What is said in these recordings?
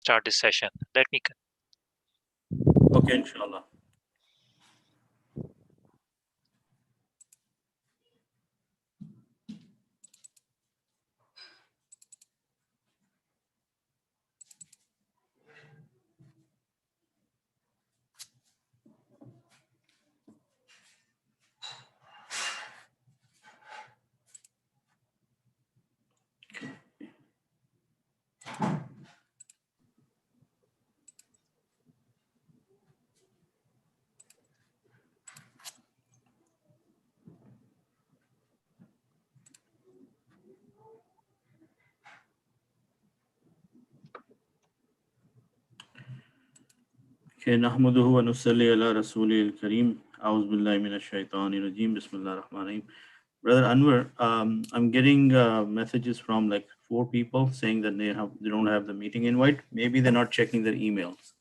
start this session. Let me. Okay, inshallah. Okay, nahmaduhu wa nusalli ala rasulil kareem. A'udhu billahi minash shaitanir rajeem. Bismillahir rahmanir rahim. Brother Anwar, I'm getting messages from like 4 people saying that they don't have the meeting invite. Maybe they're not checking their emails.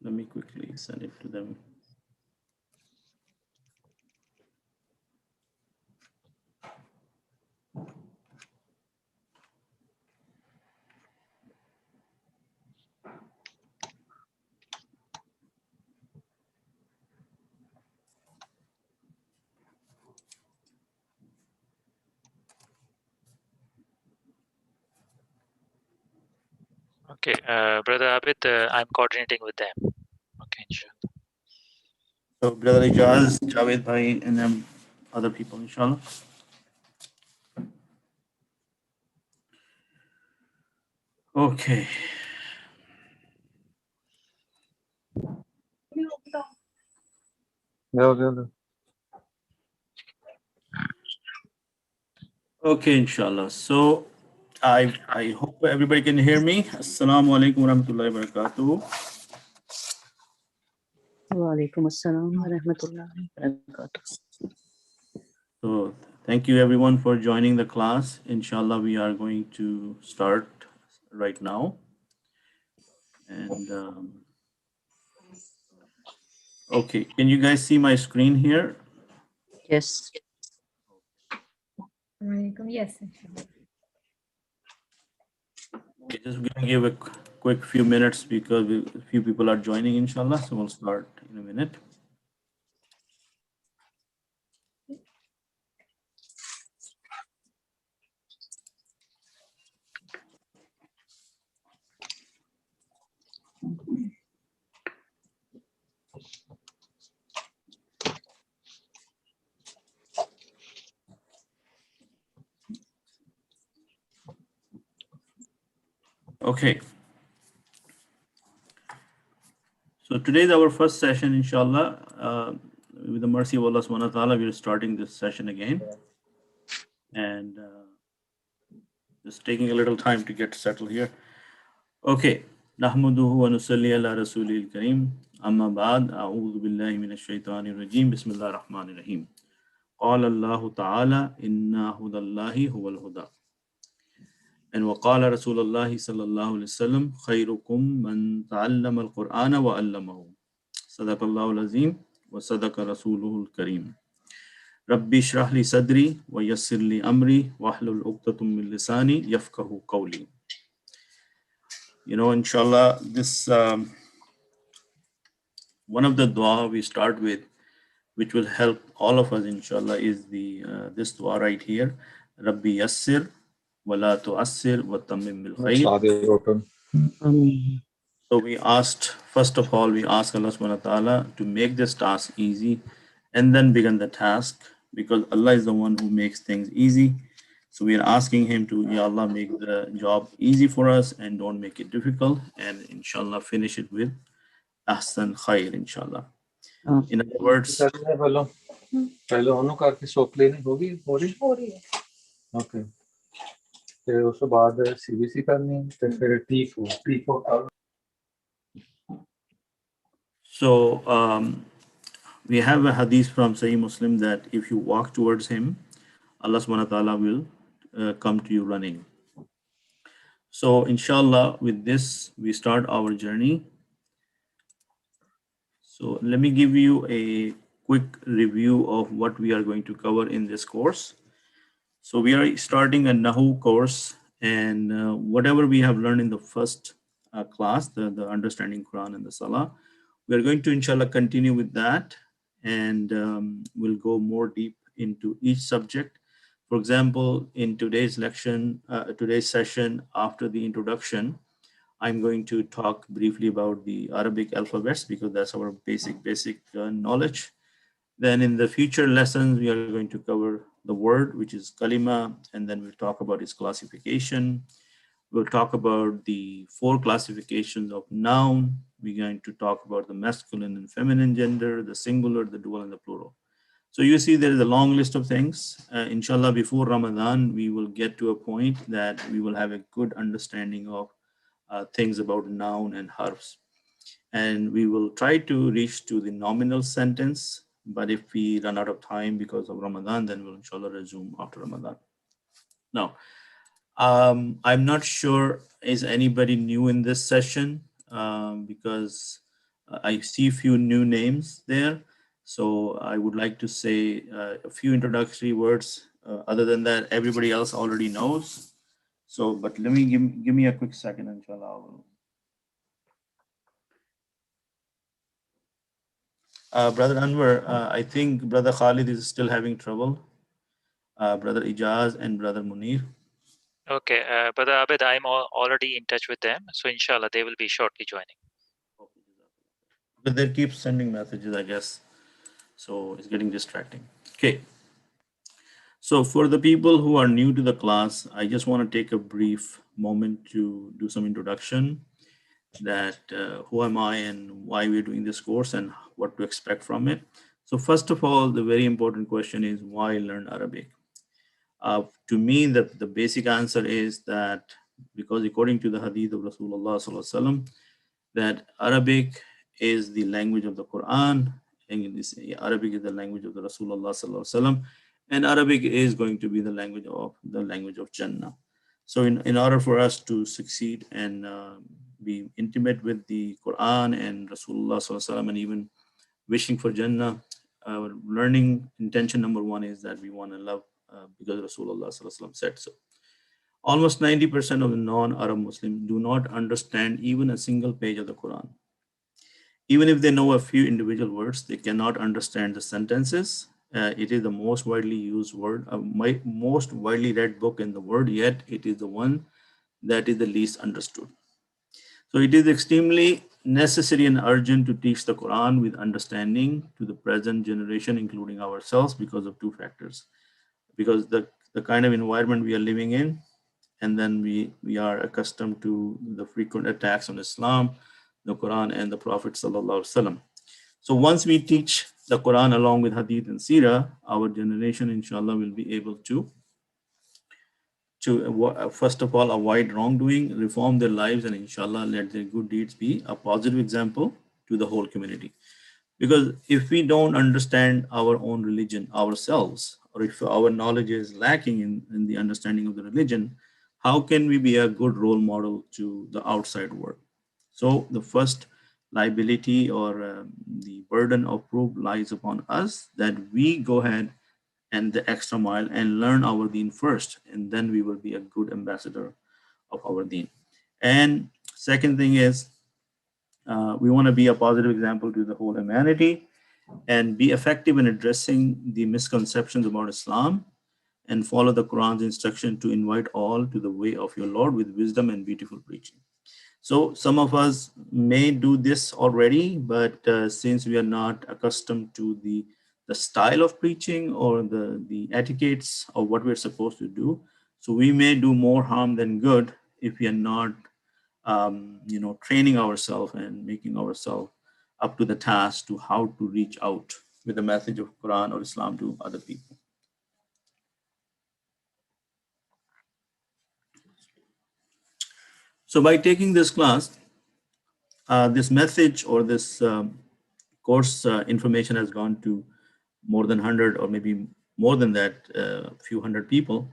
Let me quickly send it to them. Okay, Brother Abid, I'm coordinating with them. Okay, inshallah. So, Brother Ijaz, Javed Bhai, and then other people, inshallah. Okay. Okay, inshallah. So, I hope everybody can hear me. Assalamu alaikum wa rahmatullahi wa barakatuh. Wa alaikum assalam wa rahmatullahi wa barakatuh. So, thank you everyone for joining the class. Inshallah, we are going to start right now. And okay, can you guys see my screen here? Yes. Yes. Okay, just gonna give a quick few minutes because a few people are joining, inshallah. So we'll start in a minute. Okay. So today is our first session, inshallah. With the mercy of Allah subhanahu wa ta'ala, we are starting this session again. And just taking a little time to get settled here. Okay. Nahmaduhu wa nusalli ala rasulil kareem. Amma ba'd, a'udhu billahi minash shaitanir rajeem. Bismillahir rahmanir rahim. قال الله تعالى إن هدى الله هو الهدى. And وقال رسول الله صلى الله عليه وسلم خيركم من تعلم القرآن وعلمه. صدق الله العظيم وصدق رسوله الكريم. ربي اشرح لي صدري ويسر لي أمري واحلل عقدة من لساني يفقهوا قولي. You know, inshallah, this one of the dua we start with, which will help all of us, inshallah, is the this dua right here. Rabbi yassir wala tu'assir wa tammim bil khair. So we asked, first of all, we ask Allah subhanahu wa ta'ala to make this task easy and then begin the task, because Allah is the one who makes things easy. So we are asking him to, Ya Allah, make the job easy for us and don't make it difficult, and inshallah finish it with ahsan khair, inshallah. In other words, okay. उसके बाद CBC करनी तो फिर T4 so we have a hadith from Sahih Muslim that if you walk towards him, Allah subhanahu wa ta'ala will come to you running. So inshallah, with this we start our journey. So let me give you a quick review of what we are going to cover in this course. So we are starting a Nahu course, and whatever we have learned in the first class, the understanding Quran and the Salah, we are going to inshallah continue with that, and we'll go more deep into each subject. For example, in today's session, after the introduction, I'm going to talk briefly about the Arabic alphabets because that's our basic knowledge. Then in the future lessons, we are going to cover the word, which is kalima, and then we'll talk about its classification. We'll talk about the 4 classifications of noun. We're going to talk about the masculine and feminine gender, the singular, the dual, and the plural. So you see there is a long list of things. Inshallah, before Ramadan, we will get to a point that we will have a good understanding of things about noun and harfs. And we will try to reach to the nominal sentence. But if we run out of time because of Ramadan, then we'll inshallah resume after Ramadan. Now, I'm not sure is anybody new in this session because I see a few new names there. So I would like to say a few introductory words. Other than that, everybody else already knows. So, but let me give me a quick second, inshallah. Brother Anwar, I think Brother Khalid is still having trouble. Brother Ijaz and Brother Munir. Okay, Brother Abid, I'm already in touch with them. So inshallah, they will be shortly joining. But they keep sending messages, I guess. So it's getting distracting. Okay. So for the people who are new to the class, I just want to take a brief moment to do some introduction that who am I and why we're doing this course and what to expect from it. So first of all, the very important question is why learn Arabic? To me, the basic answer is that because according to the hadith of Rasulullah Sallallahu Alaihi Wasallam, that Arabic is the language of the Quran, and Arabic is the language of the Rasulullah Sallallahu Alaihi Wasallam, and Arabic is going to be the language of Jannah. So in order for us to succeed and be intimate with the Quran and Rasulullah Sallallahu Alaihi Wasallam and even wishing for Jannah, our learning intention number 1 is that we want to love because Rasulullah Sallallahu Alaihi Wasallam said so. Almost 90% of the non-Arab Muslims do not understand even a single page of the Quran. Even if they know a few individual words, they cannot understand the sentences. It is the most widely used word, most widely read book in the world, yet it is the one that is the least understood. So it is extremely necessary and urgent to teach the Quran with understanding to the present generation, including ourselves, because of 2 factors. Because the kind of environment we are living in, and then we are accustomed to the frequent attacks on Islam, the Quran, and the Prophet Sallallahu Alaihi Wasallam. So once we teach the Quran along with Hadith and Seerah, our generation, inshallah, will be able to first of all avoid wrongdoing, reform their lives, and inshallah let their good deeds be a positive example to the whole community. Because if we don't understand our own religion ourselves, or if our knowledge is lacking in the understanding of the religion, how can we be a good role model to the outside world? So the first liability or the burden of proof lies upon us that we go ahead and the extra mile and learn our deen first, and then we will be a good ambassador of our deen. And second thing is we want to be a positive example to the whole humanity and be effective in addressing the misconceptions about Islam and follow the Quran's instruction to invite all to the way of your Lord with wisdom and beautiful preaching. So some of us may do this already, but since we are not accustomed to the style of preaching or the etiquettes of what we're supposed to do, so we may do more harm than good if we are not training ourselves and making ourselves up to the task to how to reach out with the message of Quran or Islam to other people. So by taking this class, this message or this course information has gone to more than 100 or maybe more than that, few hundred people.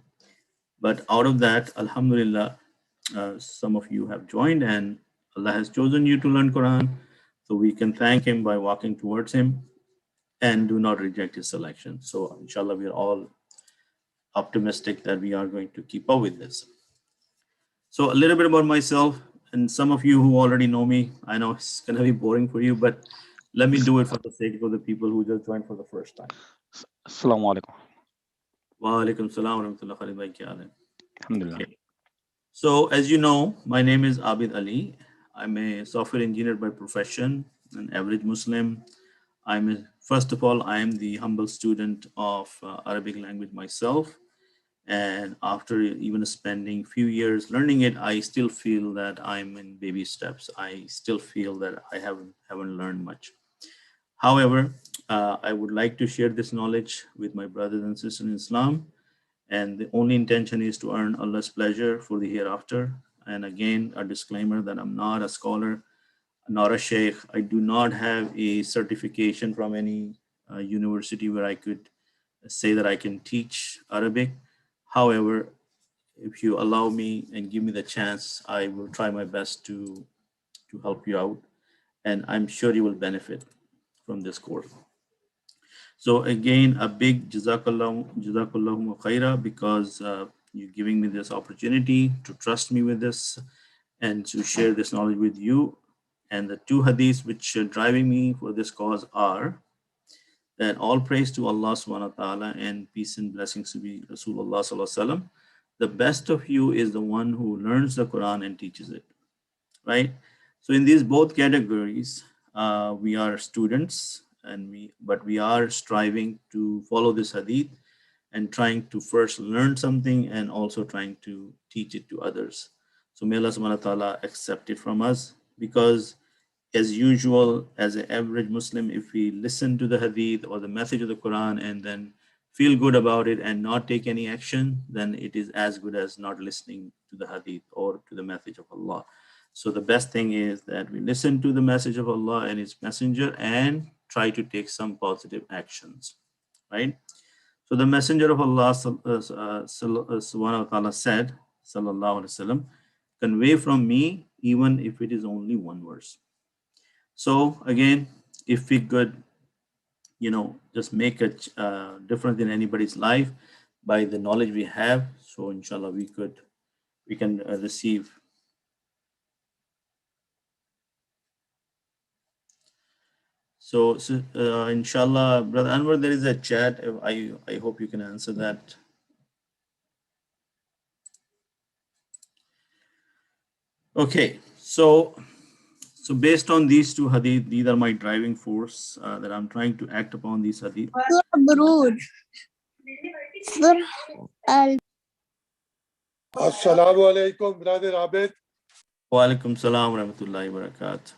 But out of that, alhamdulillah, some of you have joined and Allah has chosen you to learn Quran. So we can thank him by walking towards him. and do not reject his selection. So inshallah, we are all optimistic that we are going to keep up with this. So a little bit about myself, and some of you who already know me, I know it's going to be boring for you, but let me do it for the sake of the people who just joined for the first time. Assalamu alaikum. Wa alaikum salam wa rahmatullahi wa barakatuh. Alhamdulillah. Okay. So as you know, my name is Abid Ali. I'm a software engineer by profession, an average Muslim. First of all, I am the humble student of Arabic language myself. And after even spending few years learning it, I still feel that I'm in baby steps. I still feel that I haven't learned much. However, I would like to share this knowledge with my brothers and sisters in Islam. And the only intention is to earn Allah's pleasure for the hereafter. And again, a disclaimer that I'm not a scholar, not a sheikh. I do not have a certification from any university where I could say that I can teach Arabic. However, if you allow me and give me the chance, I will try my best to help you out. And I'm sure you will benefit from this course. So again, a big jazakallahu khaira, because you're giving me this opportunity to trust me with this and to share this knowledge with you. And the two hadiths which are driving me for this cause are that all praise to Allah subhanahu wa ta'ala and peace and blessings to be Rasulullah sallallahu alaihi wasallam. The best of you is the one who learns the Quran and teaches it, right? So in these both categories, we are students, but we are striving to follow this hadith and trying to first learn something and also trying to teach it to others. So may Allah subhanahu wa ta'ala accept it from us, because as usual, as an average Muslim, if we listen to the hadith or the message of the Quran and then feel good about it and not take any action, then it is as good as not listening to the hadith or to the message of Allah. So the best thing is that we listen to the message of Allah and His Messenger and try to take some positive actions, right? So the Messenger of Allah subhanahu wa ta'ala said, sallallahu alaihi wasallam, convey from me even if it is only one verse. So again, if we could, just make a difference in anybody's life by the knowledge we have, so inshallah we can receive. So inshallah, Brother Anwar, there is a chat. I hope you can answer that. Okay, so based on these two hadith, these are my driving force that I'm trying to act upon these hadith. Assalamu alaikum, Brother Abid. Wa alaikum salam wa rahmatullahi wa barakatuh.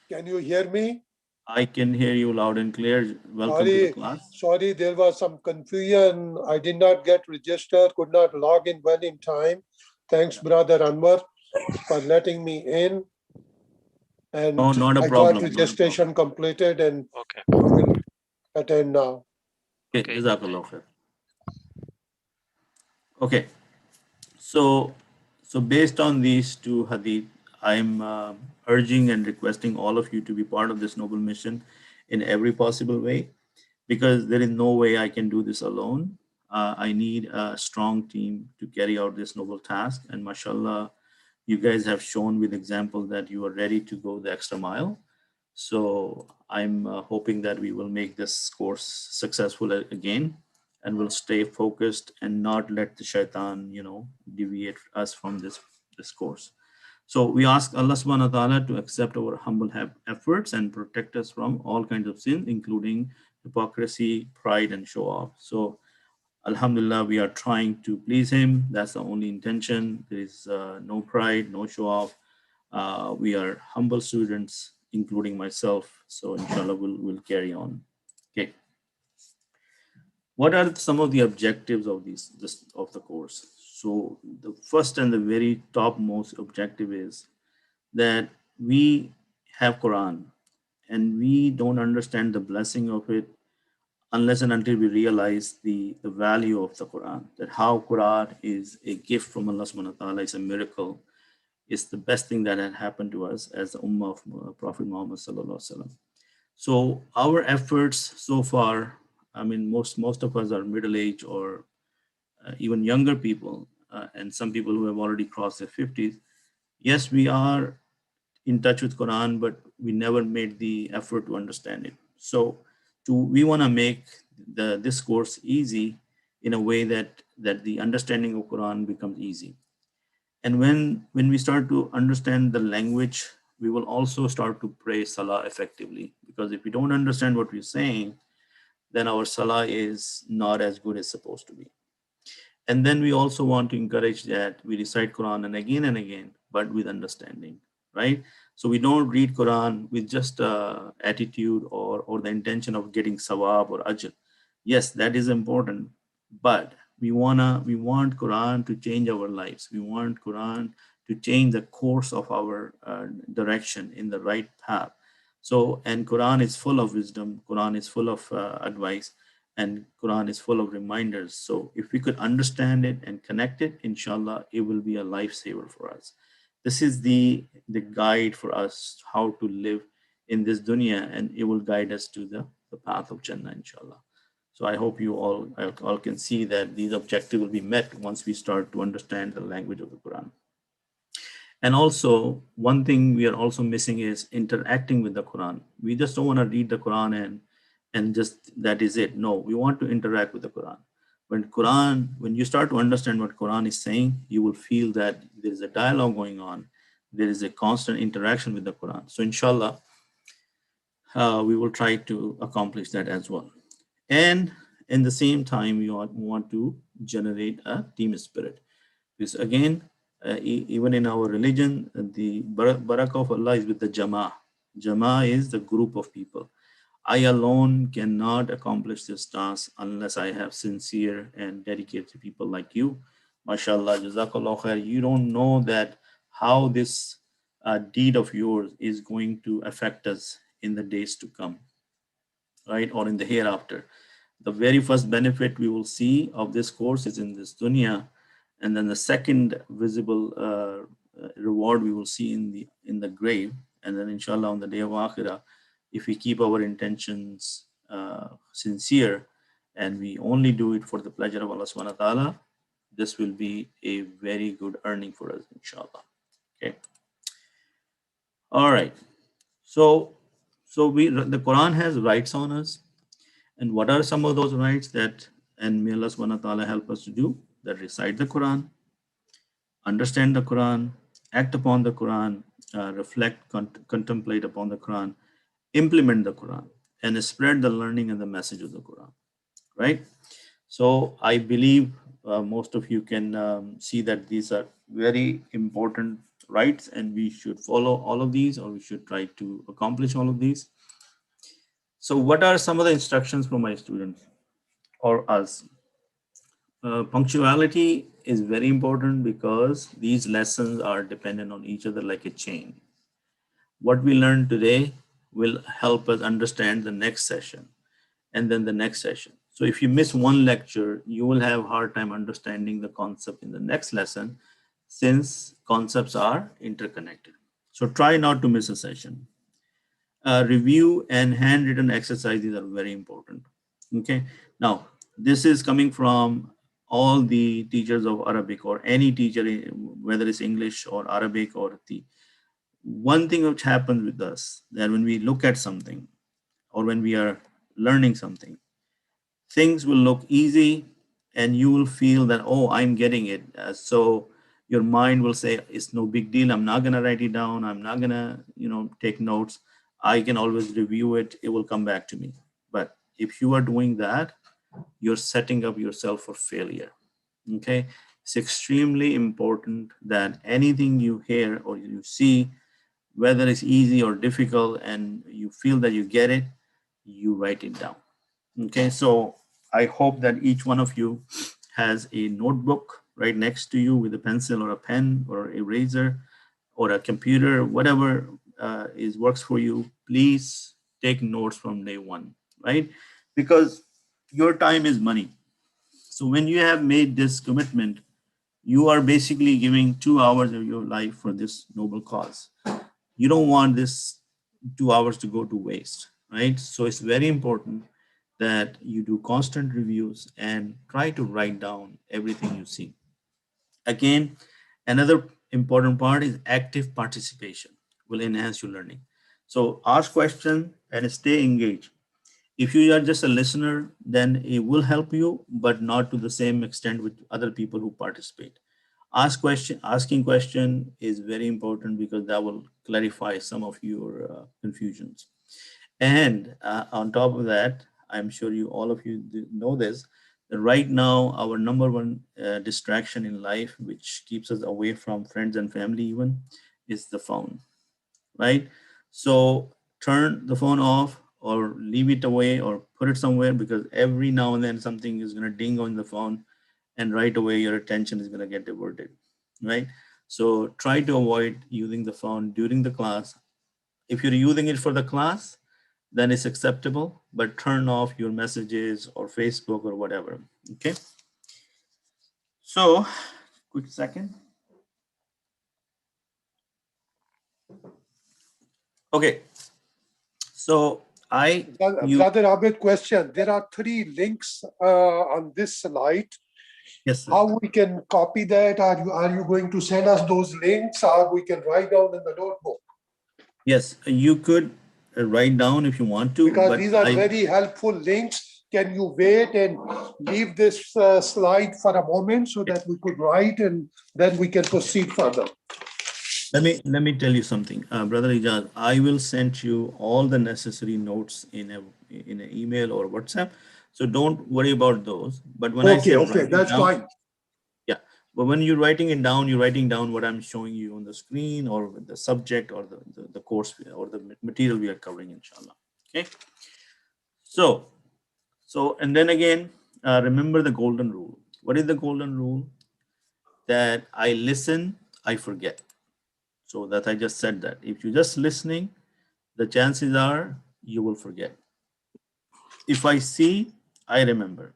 Can you hear me? I can hear you loud and clear. Welcome to the class. Sorry, there was some confusion. I did not get registered, could not log in well in time. Thanks, Brother Anwar, for letting me in. And no, not a I problem. got registration completed and Okay. will attend now. Okay, Jazakallah khair. Okay, so based on these two hadith, I'm urging and requesting all of you to be part of this noble mission in every possible way, because there is no way I can do this alone. I need a strong team to carry out this noble task, and mashallah, you guys have shown with example that you are ready to go the extra mile. So I'm hoping that we will make this course successful again, and will stay focused and not let the shaitan, deviate us from this course. So we ask Allah subhanahu wa ta'ala to accept our humble efforts and protect us from all kinds of sin, including hypocrisy, pride, and show off. So alhamdulillah, we are trying to please him. That's the only intention. There is no pride, no show off. We are humble students, including myself. So inshallah, we'll carry on. Okay. What are some of the objectives of of the course? So the first and the very topmost objective is that we have Quran and we don't understand the blessing of it unless and until we realize the value of the Quran, that how Quran is a gift from Allah subhanahu wa ta'ala, it's a miracle. It's the best thing that had happened to us as the ummah of Prophet Muhammad sallallahu alaihi wasallam. So our efforts so far, I mean, most of us are middle-aged or even younger people, and some people who have already crossed their 50s. Yes, we are in touch with Quran, but we never made the effort to understand it. So we want to make this course easy in a way that the understanding of Quran becomes easy. And when we start to understand the language, we will also start to pray Salah effectively. Because if we don't understand what we're saying, then our Salah is not as good as supposed to be. And then we also want to encourage that we recite Quran and again, but with understanding, right? So we don't read Quran with just attitude or the intention of getting sawab or ajr. Yes, that is important, but we want Quran to change our lives. We want Quran to change the course of our direction in the right path. So, and Quran is full of wisdom. Quran is full of advice, and Quran is full of reminders. So if we could understand it and connect it, inshallah, it will be a lifesaver for us. This is the guide for us how to live in this dunya, and it will guide us to the path of Jannah, inshallah. So I hope you all can see that these objectives will be met once we start to understand the language of the Quran. And also, one thing we are also missing is interacting with the Quran. We just don't want to read the Quran and just that is it. No, we want to interact with the Quran. When you start to understand what Quran is saying, you will feel that there is a dialogue going on. There is a constant interaction with the Quran. So inshallah, we will try to accomplish that as well. And in the same time, we want to generate a team spirit. Because again, even in our religion, the barakah of Allah is with the jama'ah. Jama'ah is the group of people. I alone cannot accomplish this task unless I have sincere and dedicated people like you. MashaAllah, Jazakallah khair. You don't know that how this deed of yours is going to affect us in the days to come, right? Or in the hereafter. The very first benefit we will see of this course is in this dunya, and then the second visible reward we will see in the grave, and then inshallah on the day of akhirah, if we keep our intentions sincere and we only do it for the pleasure of Allah subhanahu wa ta'ala, this will be a very good earning for us, inshallah. Okay. All right. So the Quran has rights on us. And what are some of those rights that, and may Allah subhanahu wa ta'ala help us to do, that recite the Quran, understand the Quran, act upon the Quran, reflect, contemplate upon the Quran, implement the Quran, and spread the learning and the message of the Quran, right? So I believe most of you can see that these are very important rights, and we should follow all of these, or we should try to accomplish all of these. So what are some of the instructions for my students or us? Punctuality is very important because these lessons are dependent on each other like a chain. What we learn today will help us understand the next session and then the next session. So if you miss one lecture, you will have a hard time understanding the concept in the next lesson, since concepts are interconnected. So try not to miss a session. Review and handwritten exercises are very important. Okay. Now, this is coming from all the teachers of Arabic, or any teacher, whether it's English or Arabic or the one thing which happens with us, that when we look at something or when we are learning something, things will look easy and you will feel that, oh, I'm getting it. So your mind will say, it's no big deal. I'm not going to write it down. I'm not going to, take notes. I can always review it. It will come back to me. But if you are doing that, you're setting up yourself for failure. Okay. It's extremely important that anything you hear or you see, whether it's easy or difficult, and you feel that you get it, you write it down. Okay, so I hope that each one of you has a notebook right next to you with a pencil or a pen or eraser or a computer, whatever works for you. Please take notes from day one, right? Because your time is money. So when you have made this commitment, you are basically giving 2 hours of your life for this noble cause. You don't want this 2 hours to go to waste. right? So it's very important that you do constant reviews and try to write down everything you see. Again, another important part is active participation will enhance your learning. So ask questions and stay engaged. If you are just a listener, then it will help you, but not to the same extent with other people who participate. Asking question is very important because that will clarify some of your confusions. And on top of that, I'm sure you all of you know this, that right now our number one distraction in life, which keeps us away from friends and family even, is the phone, right? So turn the phone off or leave it away or put it somewhere, because every now and then something is going to ding on the phone and right away your attention is going to get diverted, right? So try to avoid using the phone during the class. If you're using it for the class, then it's acceptable, but turn off your messages or Facebook or whatever. Okay. So, quick second. Okay. So you, Brother Abid, question. There are 3 links on this slide. yes, sir. How we can copy that? Are you going to send us those links, or we can write down in the notebook? Yes, you could write down if you want to, Because but these are very helpful links. Can you wait and leave this slide for a moment so that we could write and then we can proceed further? let me tell you something, brother Ijaz. I will send you all the necessary notes in an email or WhatsApp. So don't worry about those. But when I say Okay, write it that's down, fine. yeah. But when you're writing it down, you're writing down what I'm showing you on the screen or the subject or the course or the material we are covering, inshallah. Okay. So, and then again, remember the golden rule. What is the golden rule? That I listen, I forget. So that I just said that. If you're just listening, the chances are you will forget. If I see, I remember.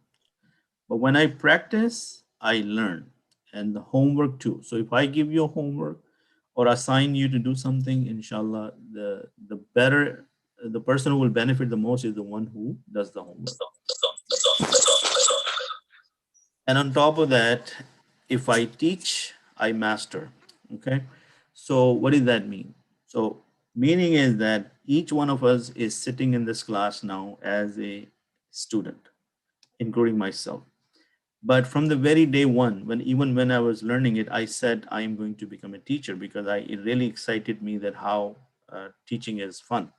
But when I practice, I learn. And the homework too. So if I give you a homework or assign you to do something, inshallah, the better, the person who will benefit the most is the one who does the homework. And on top of that, if I teach, I master. Okay. So what does that mean? So meaning is that each one of us is sitting in this class now as a student, including myself. But from the very day one, even when I was learning it, I said I am going to become a teacher because it really excited me that how teaching is fun.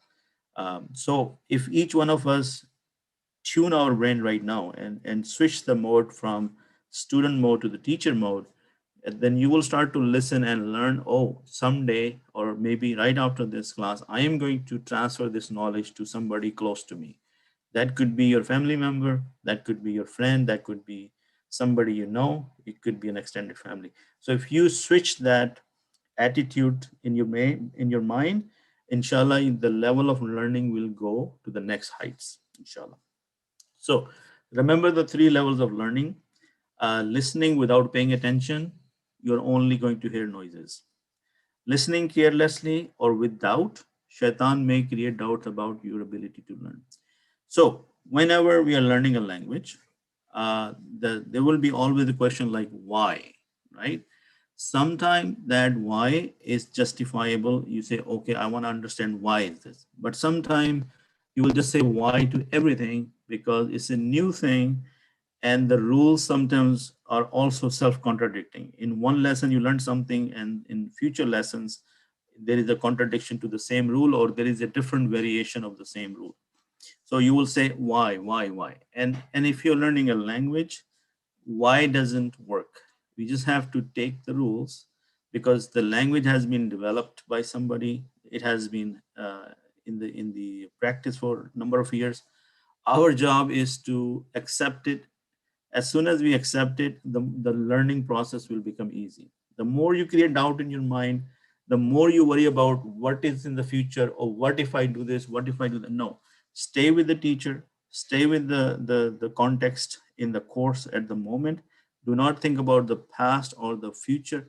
So if each one of us tune our brain right now and switch the mode from student mode to the teacher mode, and then you will start to listen and learn, oh, someday or maybe right after this class, I am going to transfer this knowledge to somebody close to me. That could be your family member, that could be your friend, that could be somebody you know, it could be an extended family. So if you switch that attitude in your mind, inshallah, the level of learning will go to the next heights, inshallah. So remember the 3 levels of learning. Listening without paying attention, you're only going to hear noises. Listening carelessly or with doubt, shaitan may create doubts about your ability to learn. So whenever we are learning a language, there will be always a question like why, right? Sometimes that why is justifiable. You say, okay, I want to understand why is this. But sometimes you will just say why to everything because it's a new thing, and the rules sometimes are also self-contradicting. In one lesson you learn something, and in future lessons there is a contradiction to the same rule, or there is a different variation of the same rule. So you will say why, and if you're learning a language, why doesn't work. We just have to take the rules because the language has been developed by somebody. It has been in the practice for a number of years. Our job is to accept it. As soon as we accept it, the learning process will become easy. The more you create doubt in your mind, the more you worry about what is in the future, or what if I do this, what if I do that. No, stay with the teacher, stay with the context in the course at the moment. Do not think about the past or the future,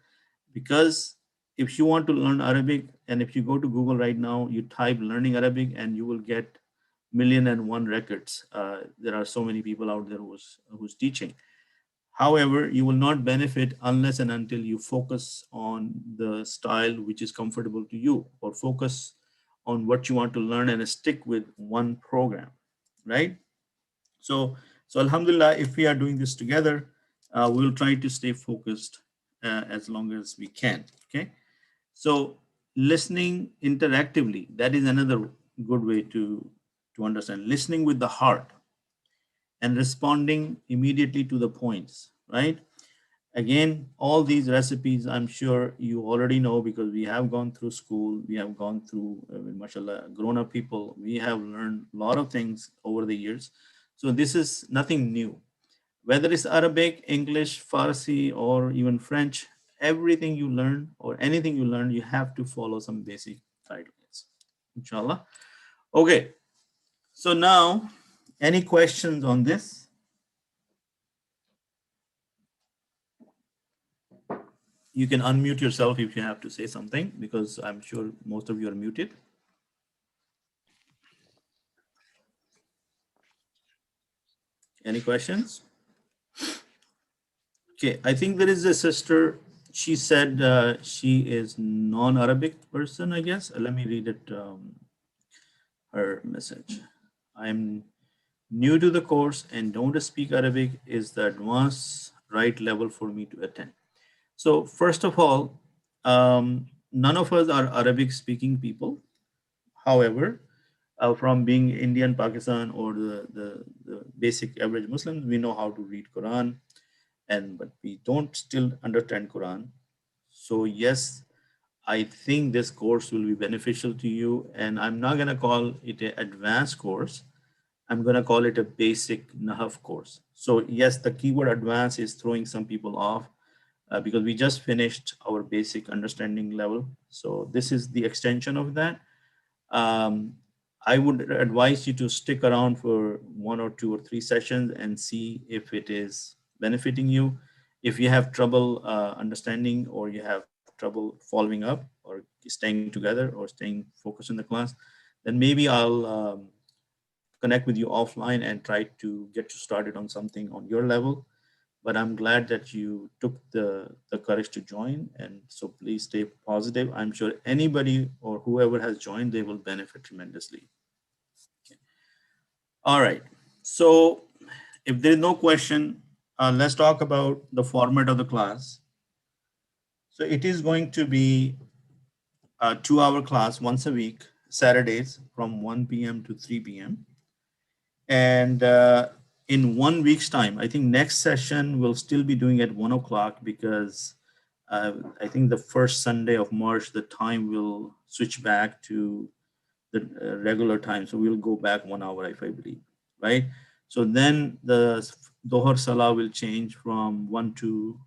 because if you want to learn Arabic, and if you go to Google right now, you type learning Arabic and you will get 1,000,001 records. There are so many people out there who's teaching. However, you will not benefit unless and until you focus on the style which is comfortable to you, or focus on what you want to learn and stick with one program, right? So Alhamdulillah, if we are doing this together, we'll try to stay focused as long as we can. Okay. So listening interactively, that is another good way to understand. Listening with the heart and responding immediately to the points, right? Again, all these recipes, I'm sure you already know, because we have gone through school, we have gone through, mashallah, grown-up people, we have learned a lot of things over the years. So this is nothing new. Whether it's Arabic, English, Farsi, or even French, everything you learn or anything you learn, you have to follow some basic guidelines, inshallah. Okay, so now, any questions on this? You can unmute yourself if you have to say something, because I'm sure most of you are muted. Any questions? Okay, I think there is a sister. She said she is non-Arabic person, I guess. Let me read it, her message. I'm new to the course and don't speak Arabic. Is the advanced right level for me to attend? So first of all, none of us are Arabic speaking people. However, from being Indian, Pakistan, or the basic average Muslims, we know how to read Quran, but we don't still understand Quran. So yes, I think this course will be beneficial to you, and I'm not going to call it an advanced course. I'm going to call it a basic Nahw course. So yes, the keyword advanced is throwing some people off because we just finished our basic understanding level. So this is the extension of that. I would advise you to stick around for 1 or 2 or 3 sessions and see if it is benefiting you. If you have trouble understanding, or you have trouble following up, or staying together, or staying focused in the class, then maybe I'll connect with you offline and try to get you started on something on your level. But I'm glad that you took the courage to join. And so please stay positive. I'm sure anybody or whoever has joined, they will benefit tremendously. Okay. All right. So if there is no question, let's talk about the format of the class. So it is going to be a 2-hour class once a week, Saturdays from 1 p.m. to 3 p.m. And in 1 week's time, I think next session we'll still be doing at 1 o'clock, because I think the first Sunday of March, the time will switch back to the regular time. So we'll go back 1 hour, if I believe, right? So then the Dohar Salah will change from 1 to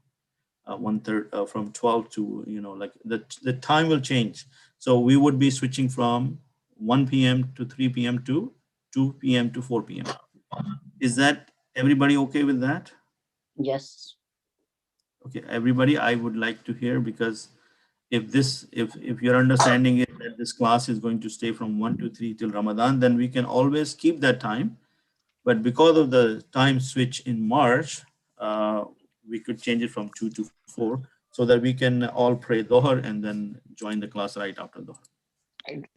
1/3, from 12 to, like the time will change. So we would be switching from 1 p.m. to 3 p.m. to 2 p.m. to 4 p.m. Is that everybody okay with that? Yes. Okay, everybody, I would like to hear, because if your understanding is that this class is going to stay from 1 to 3 till Ramadan, then we can always keep that time. But because of the time switch in March, we could change it from 2 to 4, so that we can all pray Dhuhr and then join the class right after Dhuhr.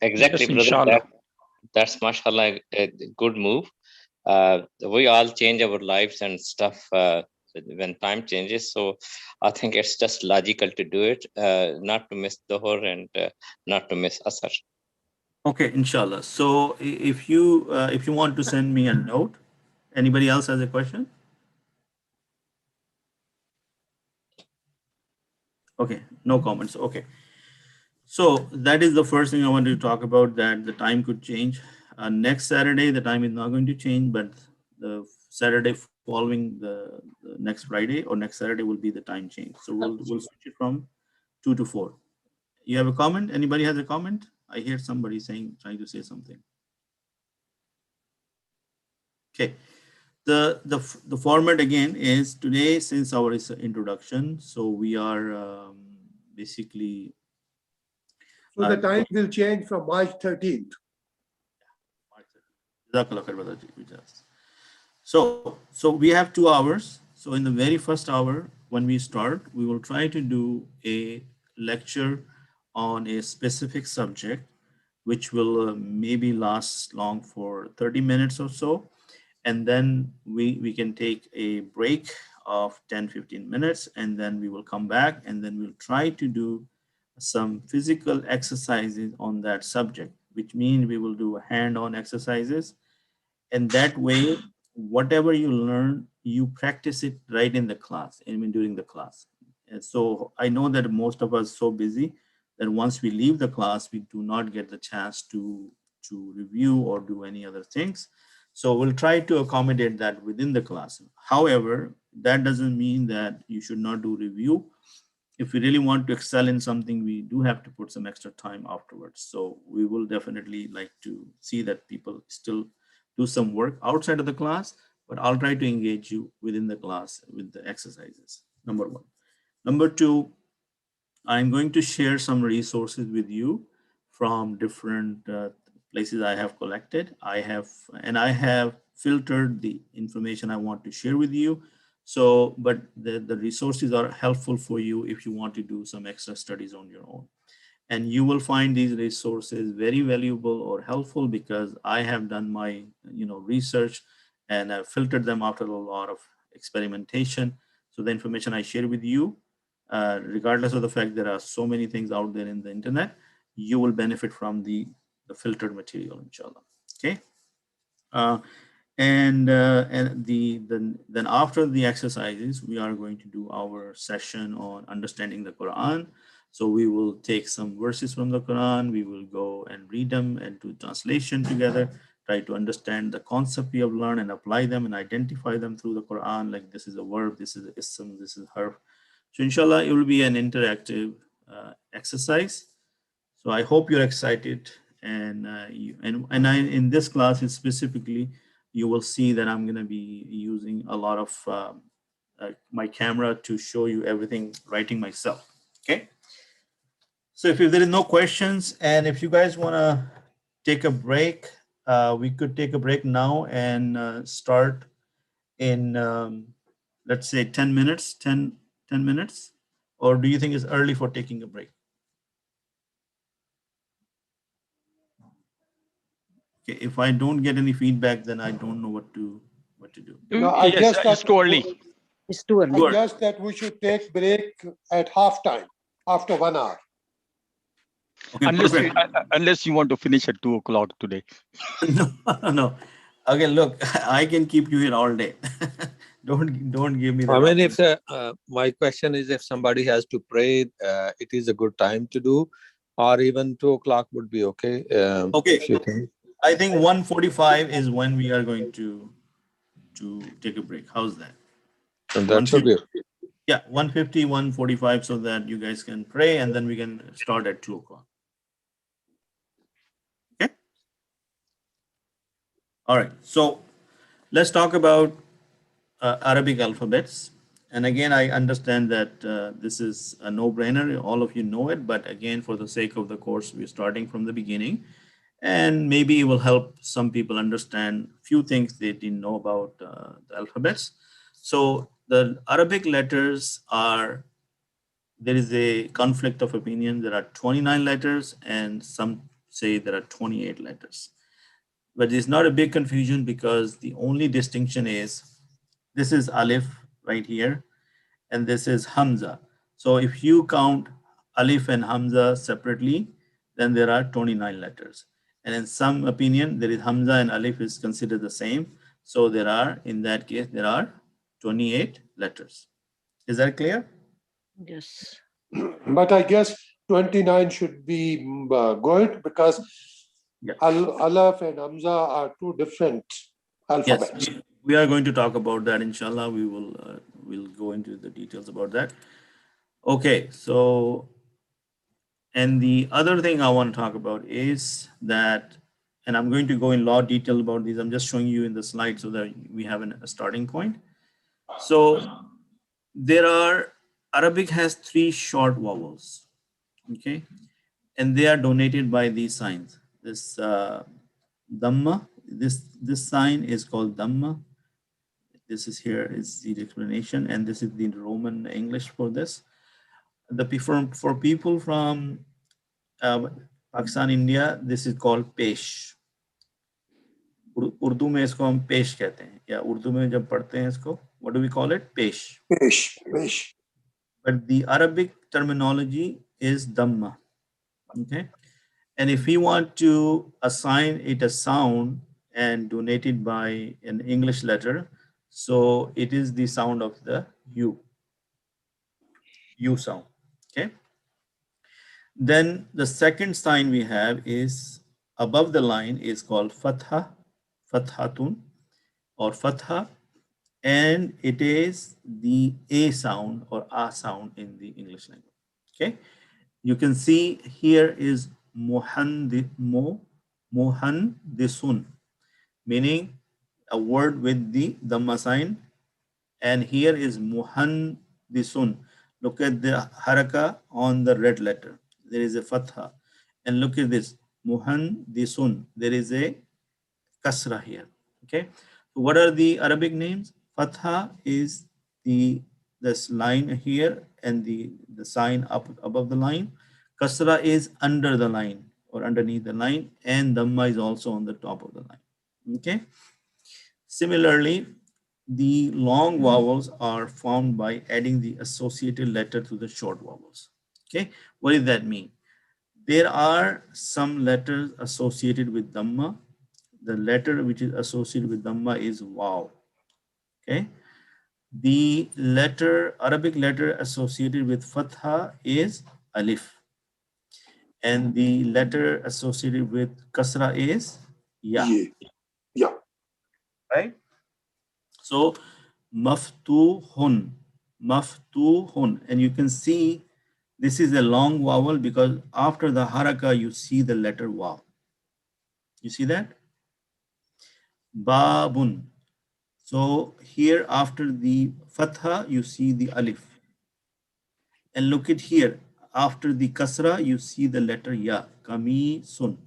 Exactly, Yes, brother. inshallah. That's mashallah a good move. We all change our lives and stuff when time changes. So I think it's just logical to do it, not to miss Dhuhr and not to miss Asr. Okay, inshallah. So if you want to send me a note, anybody else has a question? Okay, no comments. Okay. So that is the first thing I wanted to talk about, that the time could change. Next Saturday, the time is not going to change, but the Saturday following the next Friday or next Saturday will be the time change. So we'll switch it from 2 to 4. You have a comment? Anybody has a comment? I hear somebody trying to say something. Okay. The format again is today, since our introduction, so we are basically. So the time will change from March 13th. March 13th. Jazakallah khair, brother Wijaz. So we have 2 hours. So in the very first hour, when we start, we will try to do a lecture on a specific subject, which will maybe last long for 30 minutes or so. And then we can take a break of 10-15 minutes, and then we will come back, and then we'll try to do some physical exercises on that subject, which means we will do hand-on exercises. And that way, whatever you learn, you practice it right in the class, I mean during the class. And so I know that most of us are so busy that once we leave the class, we do not get the chance to review or do any other things. So we'll try to accommodate that within the class. However, that doesn't mean that you should not do review. If we really want to excel in something, we do have to put some extra time afterwards. So we will definitely like to see that people still do some work outside of the class, but I'll try to engage you within the class with the exercises, number 1. Number 2, I'm going to share some resources with you from different places I have collected. I have filtered the information I want to share with you. So, but the resources are helpful for you if you want to do some extra studies on your own. And you will find these resources very valuable or helpful because I have done my research and I've filtered them after a lot of experimentation. So the information I share with you, regardless of the fact there are so many things out there in the internet, you will benefit from the filtered material, inshallah. Okay. Then after the exercises, we are going to do our session on understanding the Quran. So we will take some verses from the Quran, we will go and read them and do translation together, try to understand the concept we have learned and apply them and identify them through the Quran, like this is a verb, this is an ism, this is harf. So inshallah, it will be an interactive exercise. So I hope you're excited, and in this class specifically, you will see that I'm going to be using a lot of my camera to show you everything, writing myself. Okay. So if there is no questions, and if you guys want to take a break, we could take a break now and start in, let's say 10 minutes, 10 minutes, or do you think it's early for taking a break? Okay, if I don't get any feedback, then I don't know what to do. No, I Yes, guess it's that too early. It's too early. I guess that we should take break at halftime after 1 hour. Okay, Unless perfect. you want to finish at 2 o'clock today. No. Okay, look, I can keep you here all day. Don't give me that. I mean, option. if my question is, if somebody has to pray, it is a good time to do, or even 2 o'clock would be okay. Okay, If you think. I think 1:45 is when we are going to take a break. How's that? And that should be okay. Yeah, 1:50, 1:45, so that you guys can pray and then we can start at 2 o'clock. Okay. All right. So let's talk about Arabic alphabets. And again, I understand that this is a no-brainer. All of you know it, but again, for the sake of the course, we're starting from the beginning, and maybe it will help some people understand a few things they didn't know about the alphabets. So the Arabic letters are, there is a conflict of opinion. There are 29 letters, and some say there are 28 letters. But it's not a big confusion because the only distinction is this is Alif right here, and this is Hamza. So if you count Alif and Hamza separately, then there are 29 letters. And in some opinion, there is Hamza and Alif is considered the same. So there are, in that case, there are 28 letters. Is that clear? Yes. But I guess 29 should be good because Yeah. Alif and Hamza are two different alphabets. Yes, we are going to talk about that, inshallah. We will we'll go into the details about that. Okay, so, and the other thing I want to talk about is that, and I'm going to go in a lot of detail about these. I'm just showing you in the slide so that we have a starting point. So there are, Arabic has 3 short vowels, okay? And they are donated by these signs. This Dhamma, This sign is called Dhamma. This is here is the explanation, and this is the Roman English for this. For people from Pakistan, India, this is called पेश. उर्दू में इसको हम पेश कहते हैं, या उर्दू में जब पढ़ते हैं इसको, what do we call it? पेश. Pesh. But the Arabic terminology is Dhamma. Okay. And if we want to assign it a sound and donate it by an English letter, so it is the sound of the U sound. Okay. Then the second sign we have is above the line is called Fatha, Fathatun or Fatha, and it is the A sound or A sound in the English language. Okay. You can see here is Mohandisun, meaning a word with the Dhamma sign. And here is Mohandisun. Look at the haraka on the red letter. There is a fatha. And look at this, Mohandisun. There is a kasra here. Okay. So what are the Arabic names? Fatha is this line here and the sign up above the line. Kasra is under the line or underneath the line, and Dhamma is also on the top of the line. Okay. Similarly, the long vowels are formed by adding the associated letter to the short vowels. Okay. What does that mean? There are some letters associated with Dhamma. The letter which is associated with Dhamma is Vaw. Okay. The Arabic letter associated with Fatha is Alif. And the letter associated with Kasra is Ya. Yeah. Right? So, Maftuhun. And you can see this is a long vowel because after the haraka, you see the letter Waw. You see that? Babun. So here after the fatha, you see the alif. And look at here. After the kasra, you see the letter ya. Kamisun.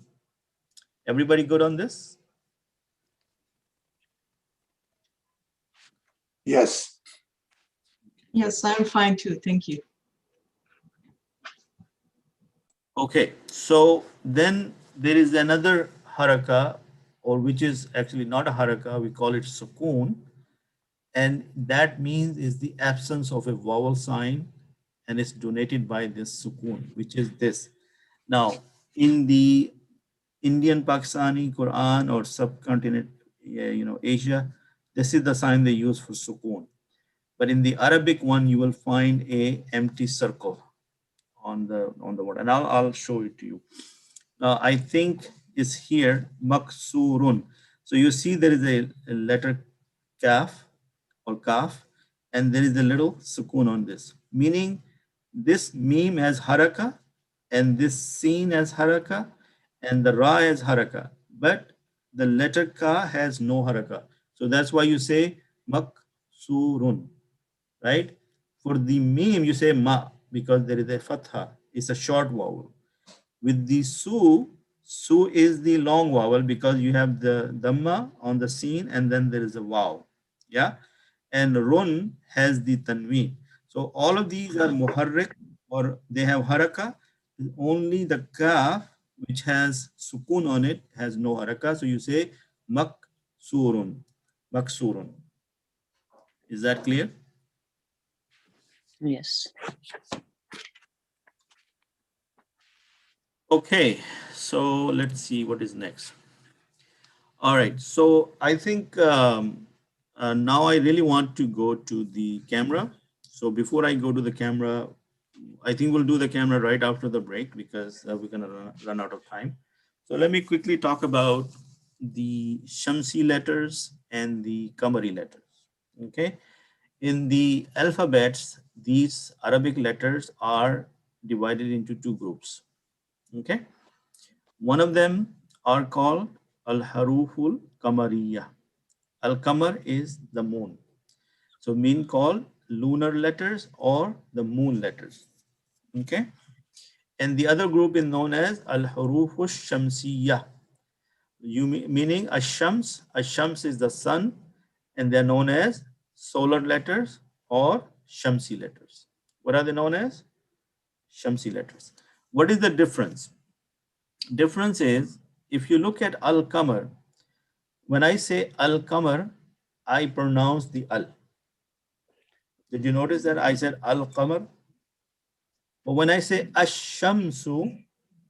Everybody good on this? Yes. Yes, I'm fine too. Thank you. Okay. So then there is another haraka, or which is actually not a haraka. We call it sukoon. And that means is the absence of a vowel sign, and it's donated by this sukoon, which is this. Now, in the Indian Pakistani Quran or subcontinent, Asia, this is the sign they use for sukoon. But in the Arabic one, you will find a empty circle on the word, and I'll show it to you. I think is here maksurun. So you see there is a letter kaf or kaf, and there is a little sukoon on this, meaning this meme has haraka and this seen as haraka and the ra has haraka, but the letter ka has no haraka. So that's why you say maksurun, right? For the meme, you say ma because there is a fatha. It's a short vowel. With the su is the long vowel because you have the dhamma on the seen and then there is a waw. Yeah. And run has the tanween. So all of these are muharrik or they have haraka. Only the kaf, which has sukun on it, has no haraka. So you say maksurun. Maksurun. Is that clear? Yes. Okay, so let's see what is next. All right, so I think now I really want to go to the camera. So before I go to the camera, I think we'll do the camera right after the break because we're gonna run out of time. So let me quickly talk about the Shamsi letters and the Qamari letters. Okay, in the alphabets, these Arabic letters are divided into two groups. Okay, one of them are called al-haruful Qamariya. Al-Qamar is the moon. So mean called lunar letters or the moon letters. Okay. And the other group is known as al-haruful Shamsiyya, meaning Ashams. Ashams is the sun, and they're known as solar letters or Shamsi letters. What are they known as? Shamsi letters. What is the difference? Difference is, if you look at Al-Qamar, when I say Al-Qamar, I pronounce the Al. Did you notice that I said Al-Qamar? But when I say Ash-Shamsu,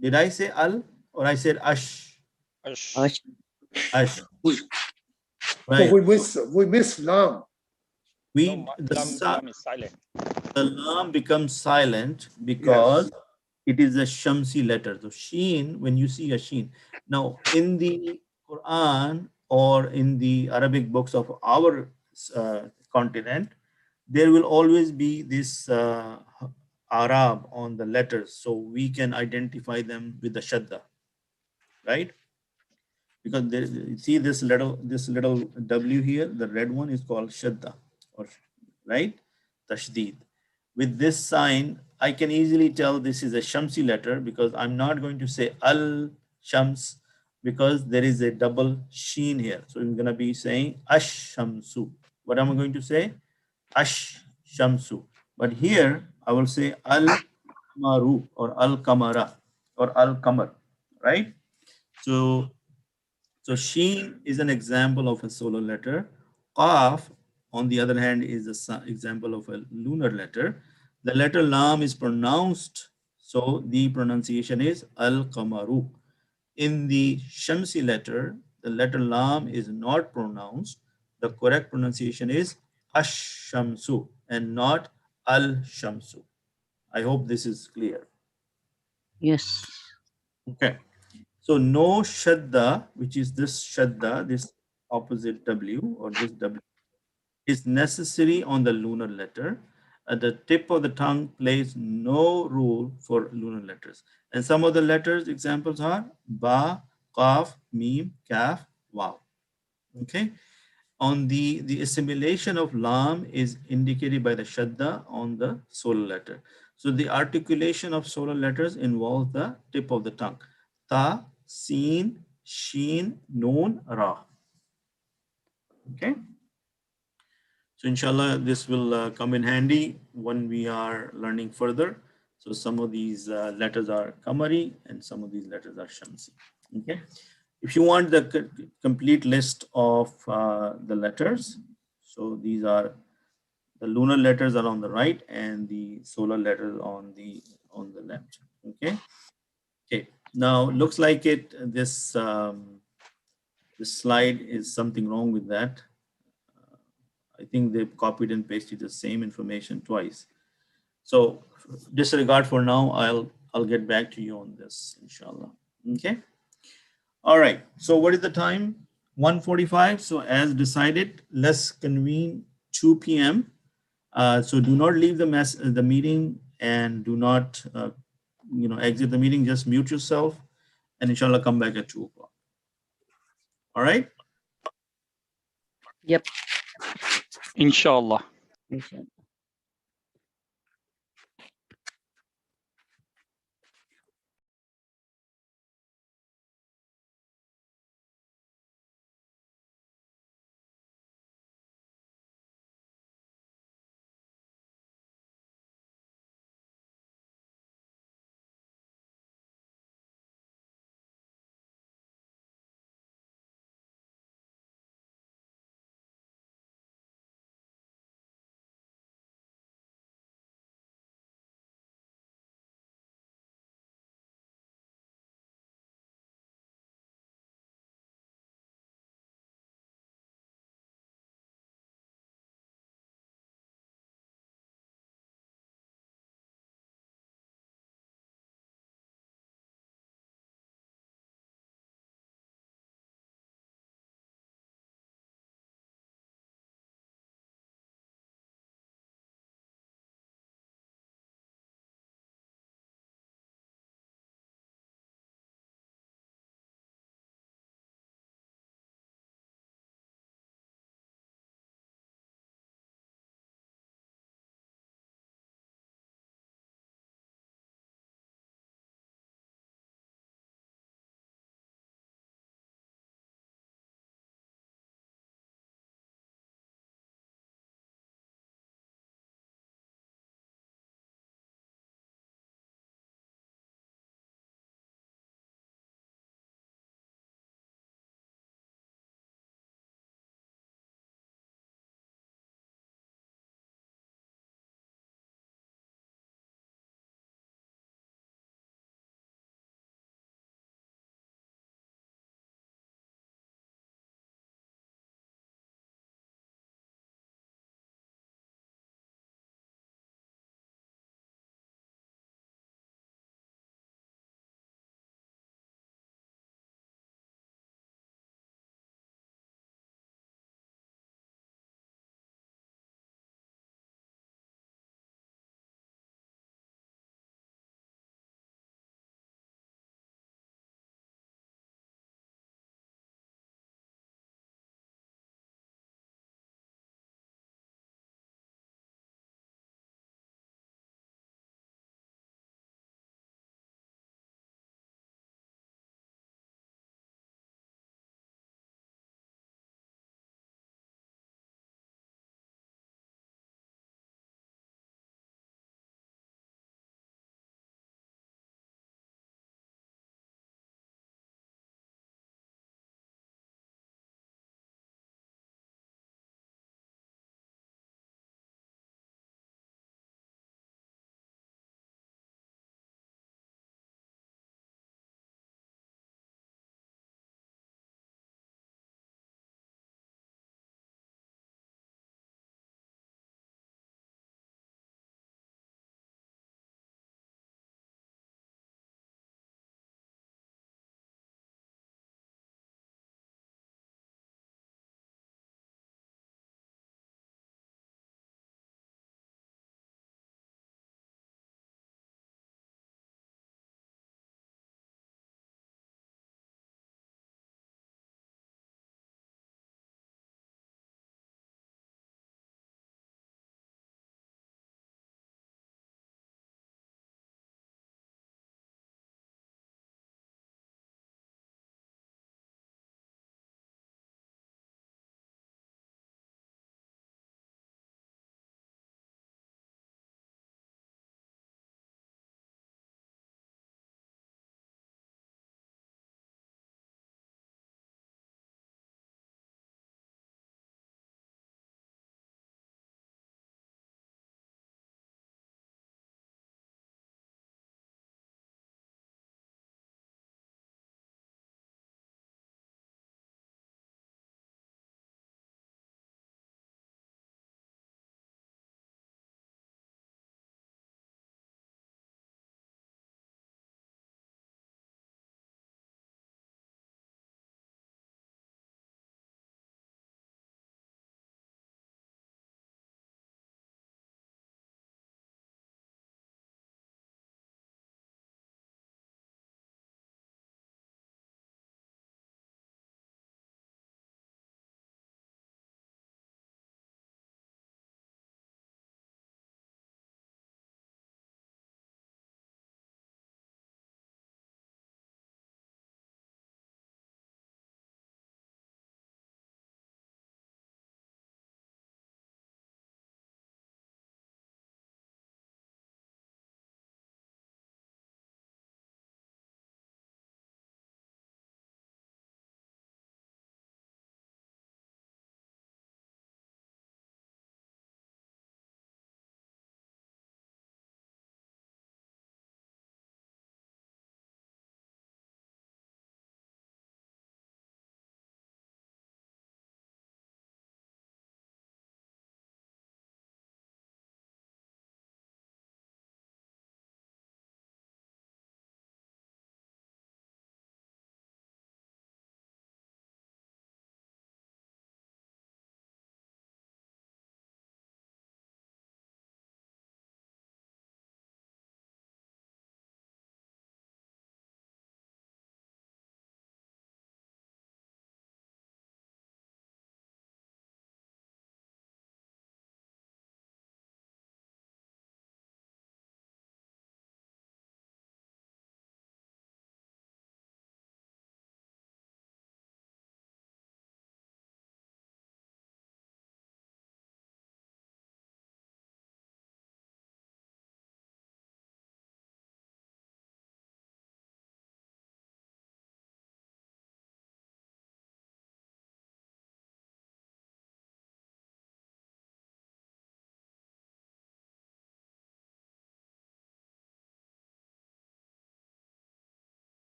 did I say Al or I said Ash? Ash. Ash. So Right. we miss Lam. Lam is silent. The lam becomes silent because Yes. it is a Shamsi letter. So Sheen, when you see a Sheen. Now in the Quran or in the Arabic books of our continent, there will always be this Arab on the letters, so we can identify them with the Shadda, right? Because there, see this little W here, the red one is called Shadda, or right, Tashdid. With this sign, I can easily tell this is a Shamsi letter because I'm not going to say Al Shams because there is a double sheen here. So I'm going to be saying Ash Shamsu. What am I going to say? Ash Shamsu. But here I will say Al Maru or Al Kamara or Al Kamar, right? So Sheen is an example of a solar letter. Qaf, on the other hand, is an example of a lunar letter. The letter Lam is pronounced, so the pronunciation is Al-Qamaru. In the Shamsi letter, the letter Lam is not pronounced. The correct pronunciation is Ash-Shamsu and not Al-Shamsu. I hope this is clear. Yes. Okay. So no Shadda, which is this Shadda, this opposite W or this W, is necessary on the lunar letter. At the tip of the tongue plays no role for lunar letters. And some of the letters examples are Ba, Qaf, Mim, Kaf, Waw. Okay. On the assimilation of Lam is indicated by the Shadda on the solar letter. So the articulation of solar letters involves the tip of the tongue. Ta, Sin, Sheen, Noon, Ra. Okay. So inshallah, this will come in handy when we are learning further. So some of these letters are Kamari and some of these letters are Shamsi. Okay. If you want the complete list of the letters, so these are the lunar letters are on the right and the solar letters on the left. Okay. Okay. Now looks like this slide is something wrong with that. I think they copied and pasted the same information twice. So disregard for now. I'll get back to you on this, inshallah. Okay. All right. So what is the time? 1:45. So as decided, let's convene 2 p.m. So do not leave the meeting and do not exit the meeting. Just mute yourself and inshallah come back at 2 o'clock. All right. Yep. Inshallah. Inshallah.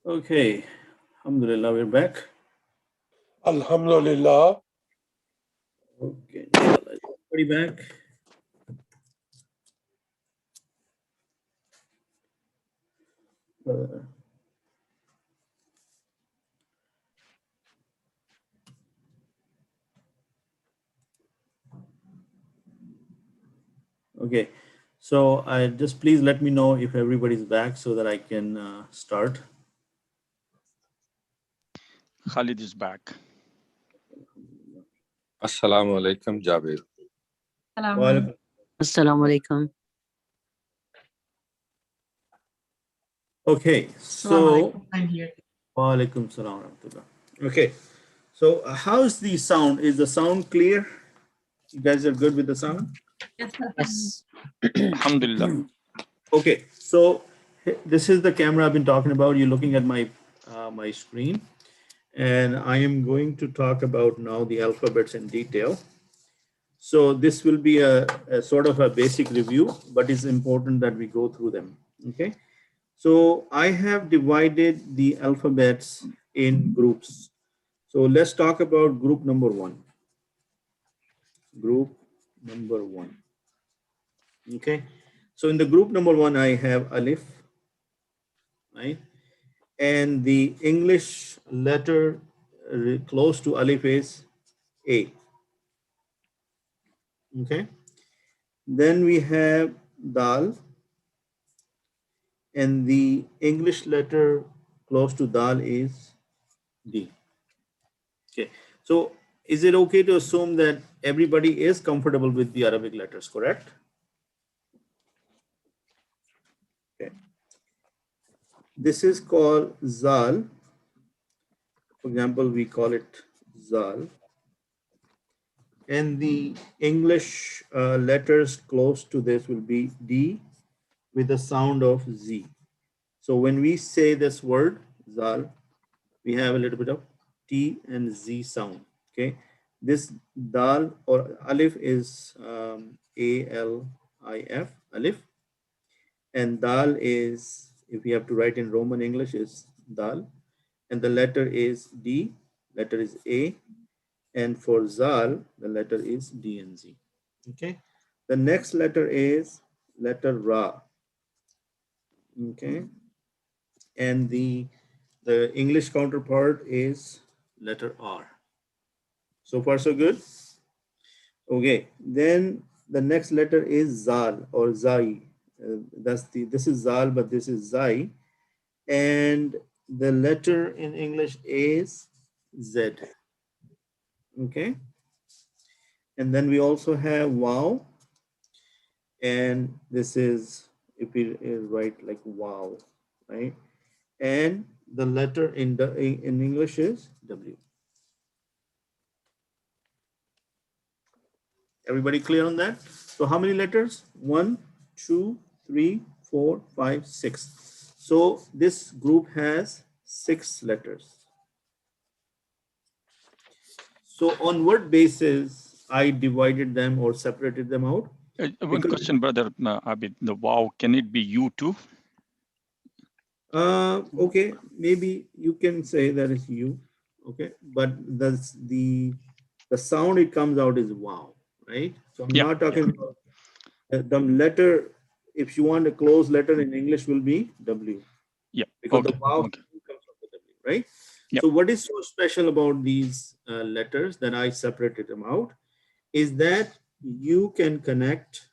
Okay, alhamdulillah, we're back. Alhamdulillah. Okay, inshallah. Everybody back. Uh, okay, so I just please let me know if everybody's back so that I can start. Khalid is back. Assalamu alaikum, Jabir. Walaikum. Assalamu alaikum. Okay, so I'm here. Walaikum salam wa rahmatullah. Okay, so how's the sound? Is the sound clear? You guys are good with the sound? Yes. Alhamdulillah. Okay, so this is the camera I've been talking about. You're looking at my my screen, and I am going to talk about now the alphabets in detail. So this will be a sort of a basic review, but it's important that we go through them. Okay, so I have divided the alphabets in groups. So let's talk about group number one. Group number one. Okay, so in the group number one, I have Alif, right? And the English letter close to Alif is A. Okay. Then we have Dal, and the English letter close to Dal is D. Okay. So is it okay to assume that everybody is comfortable with the Arabic letters, correct? Okay. This is called Zal. For example, we call it Zal. And the English letters close to this will be D with the sound of Z. So when we say this word, Zal, we have a little bit of T and Z sound, okay? This Dal or Alif is A-L-I-F, Alif. And Dal is, if we have to write in Roman English, is Dal. And the letter is D, letter is A. And for Zal, the letter is D and Z, okay? The next letter is letter Ra, okay? And the English counterpart is letter R. So far, so good? Okay, then the next letter is Zal or Zai. This is Zal, but this is Zai. And the letter in English is Z. Okay. And then we also have Wow. And this is, if we write like Wow, right? And the letter in English is W. Everybody clear on that? So how many letters? 1, 2, 3, 4, 5, 6. So this group has 6 letters. So on what basis I divided them or separated them out? One question, brother Abid. The wow, can it be you too? Okay, maybe you can say that is you. Okay, but that's the sound it comes out is wow, right? So I'm not talking about the letter. If you want a closed letter in English, will be W. Yeah. Because the wow comes from the W, right? So what is so special about these letters that I separated them out is that you can connect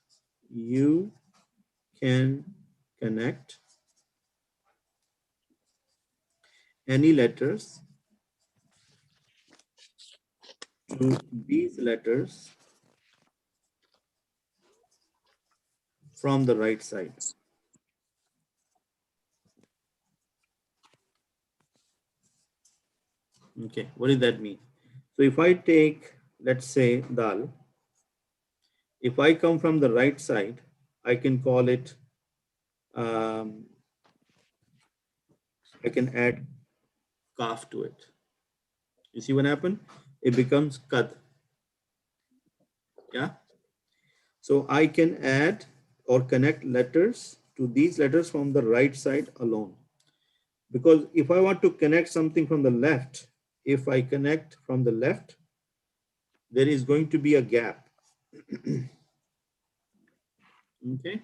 any letters to these letters from the right side. Okay, what does that mean? So if I take, let's say, Dal, if I come from the right side, I can call it, I can add Kaf to it. You see what happened? It becomes Kad. Yeah. So I can add or connect letters to these letters from the right side alone. Because if I want to connect something from the left, if I connect from the left, there is going to be a gap. Okay.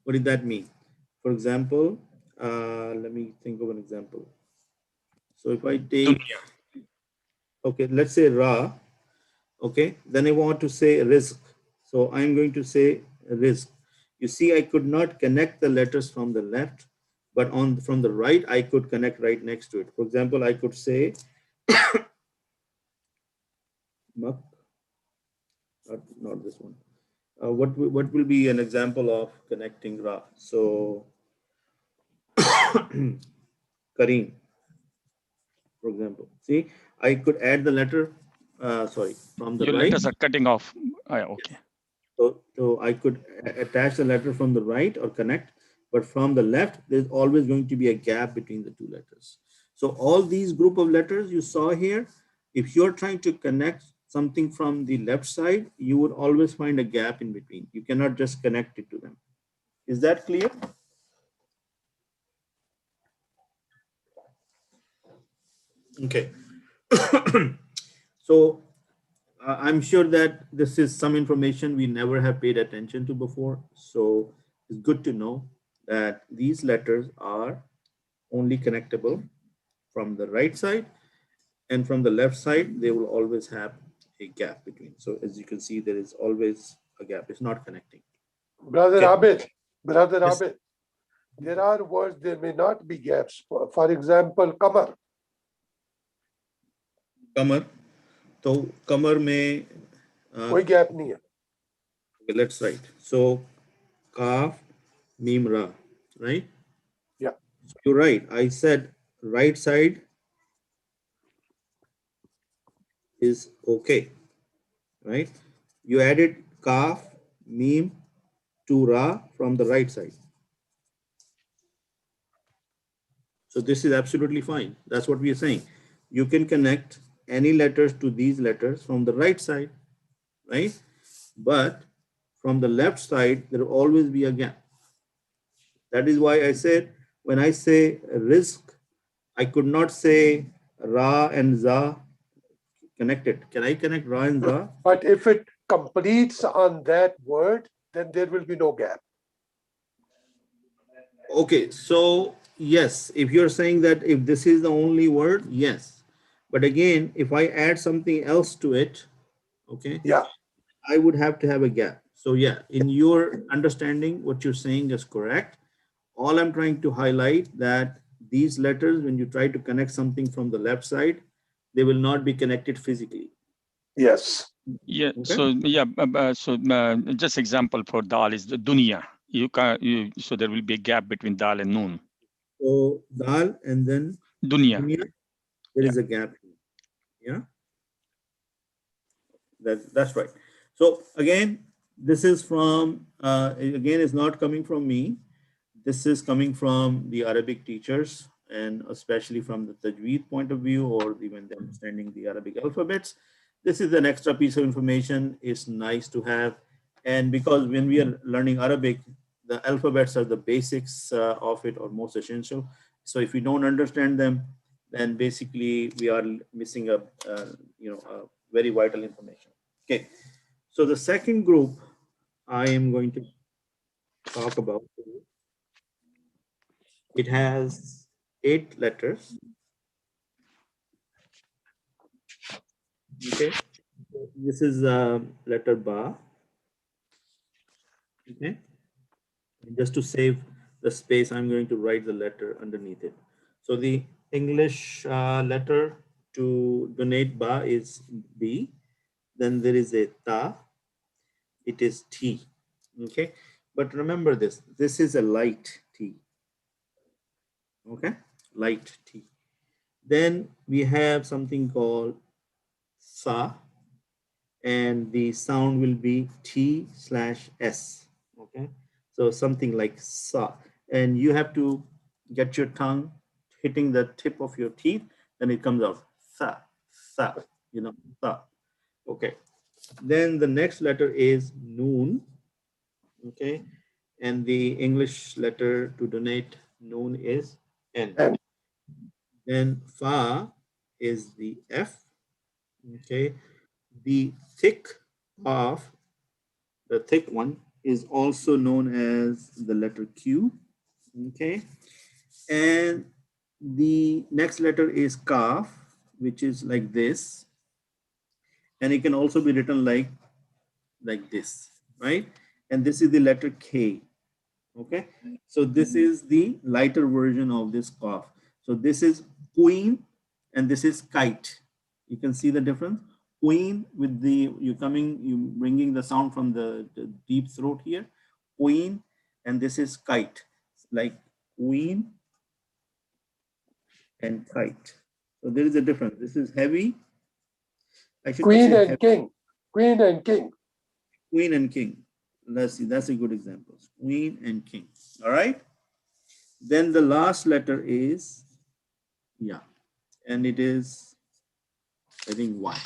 What did that mean? For example, let me think of an example. So if I take, okay, let's say Ra, okay, then I want to say risk. So I'm going to say risk. You see, I could not connect the letters from the left, but from the right, I could connect right next to it. For example, I could say Mak, not this one. What will be an example of connecting Ra? So Kareem, for example. See, I could add the letter, from the Your right. letters are cutting off. Okay. So I could attach the letter from the right or connect, but from the left, there's always going to be a gap between the two letters. So all these group of letters you saw here, if you're trying to connect something from the left side, you would always find a gap in between. You cannot just connect it to them. Is that clear? Okay. So I'm sure that this is some information we never have paid attention to before. So it's good to know that these letters are only connectable from the right side, and from the left side, they will always have a gap between. So as you can see, there is always a gap. It's not connecting. Brother Abid, Brother Yes. Abid, there are words, there may not be gaps. For example, Qamar. Kamar. So Kamar में कोई gap नहीं है. okay, let's write. So Kaf, Mim, Ra, right? Yeah. So you're right. I said right side is okay, right? You added Kaf, Mim to Ra from the right side. So this is absolutely fine. That's what we are saying. You can connect any letters to these letters from the right side, right? But from the left side, there will always be a gap. That is why I said, when I say risk, I could not say Ra and Za connected. Can I connect Ra and Za? But if it completes on that word, then there will be no gap. Okay, so yes, if you're saying that if this is the only word, yes. But again, if I add something else to it, okay, Yeah. I would have to have a gap. So yeah, in your understanding, what you're saying is correct. All I'm trying to highlight that these letters, when you try to connect something from the left side, they will not be connected physically. Yes. Yeah. Okay. So yeah. Just example for dal is the dunya. So there will be a gap between dal and noon. So dal and then Dunya. dunya, there is a gap. Yeah. That's right. So again, this is from, again, is not coming from me. This is coming from the Arabic teachers, and especially from the Tajweed point of view, or even the understanding the Arabic alphabets. This is an extra piece of information. It's nice to have. And because when we are learning Arabic, the alphabets are the basics of it, or most essential. So if we don't understand them, then basically we are missing a very vital information. Okay, so the second group I am going to talk about, it has 8 letters. Okay, this is letter Ba. Okay, just to save the space, I'm going to write the letter underneath it. So the English letter to donate Ba is B. Then there is a Ta. It is T. Okay, but remember this. This is a light T. Okay, light T. Then we have something called Sa, and the sound will be T/S. Okay, so something like Sa, and you have to get your tongue hitting the tip of your teeth, then it comes out Sa, Sa, Sa. Okay, then the next letter is Noon. Okay, and the English letter to donate Noon is N. N. Then Fa is the F. Okay. The thick of the thick one is also known as the letter Q. Okay. And the next letter is Kaf, which is like this. And it can also be written like this, right? And this is the letter K. Okay. So this is the lighter version of this Kaf. So this is queen and this is kite. You can see the difference. Queen with the, you bringing the sound from the deep throat here. Queen, and this is kite, like queen and kite. So there is a difference. This is heavy. I should Queen say and heavy. king. Queen and king. Queen and king. Let's see, that's a good example. Queen and king. All right. Then the last letter is, yeah, and it is, I think, Y.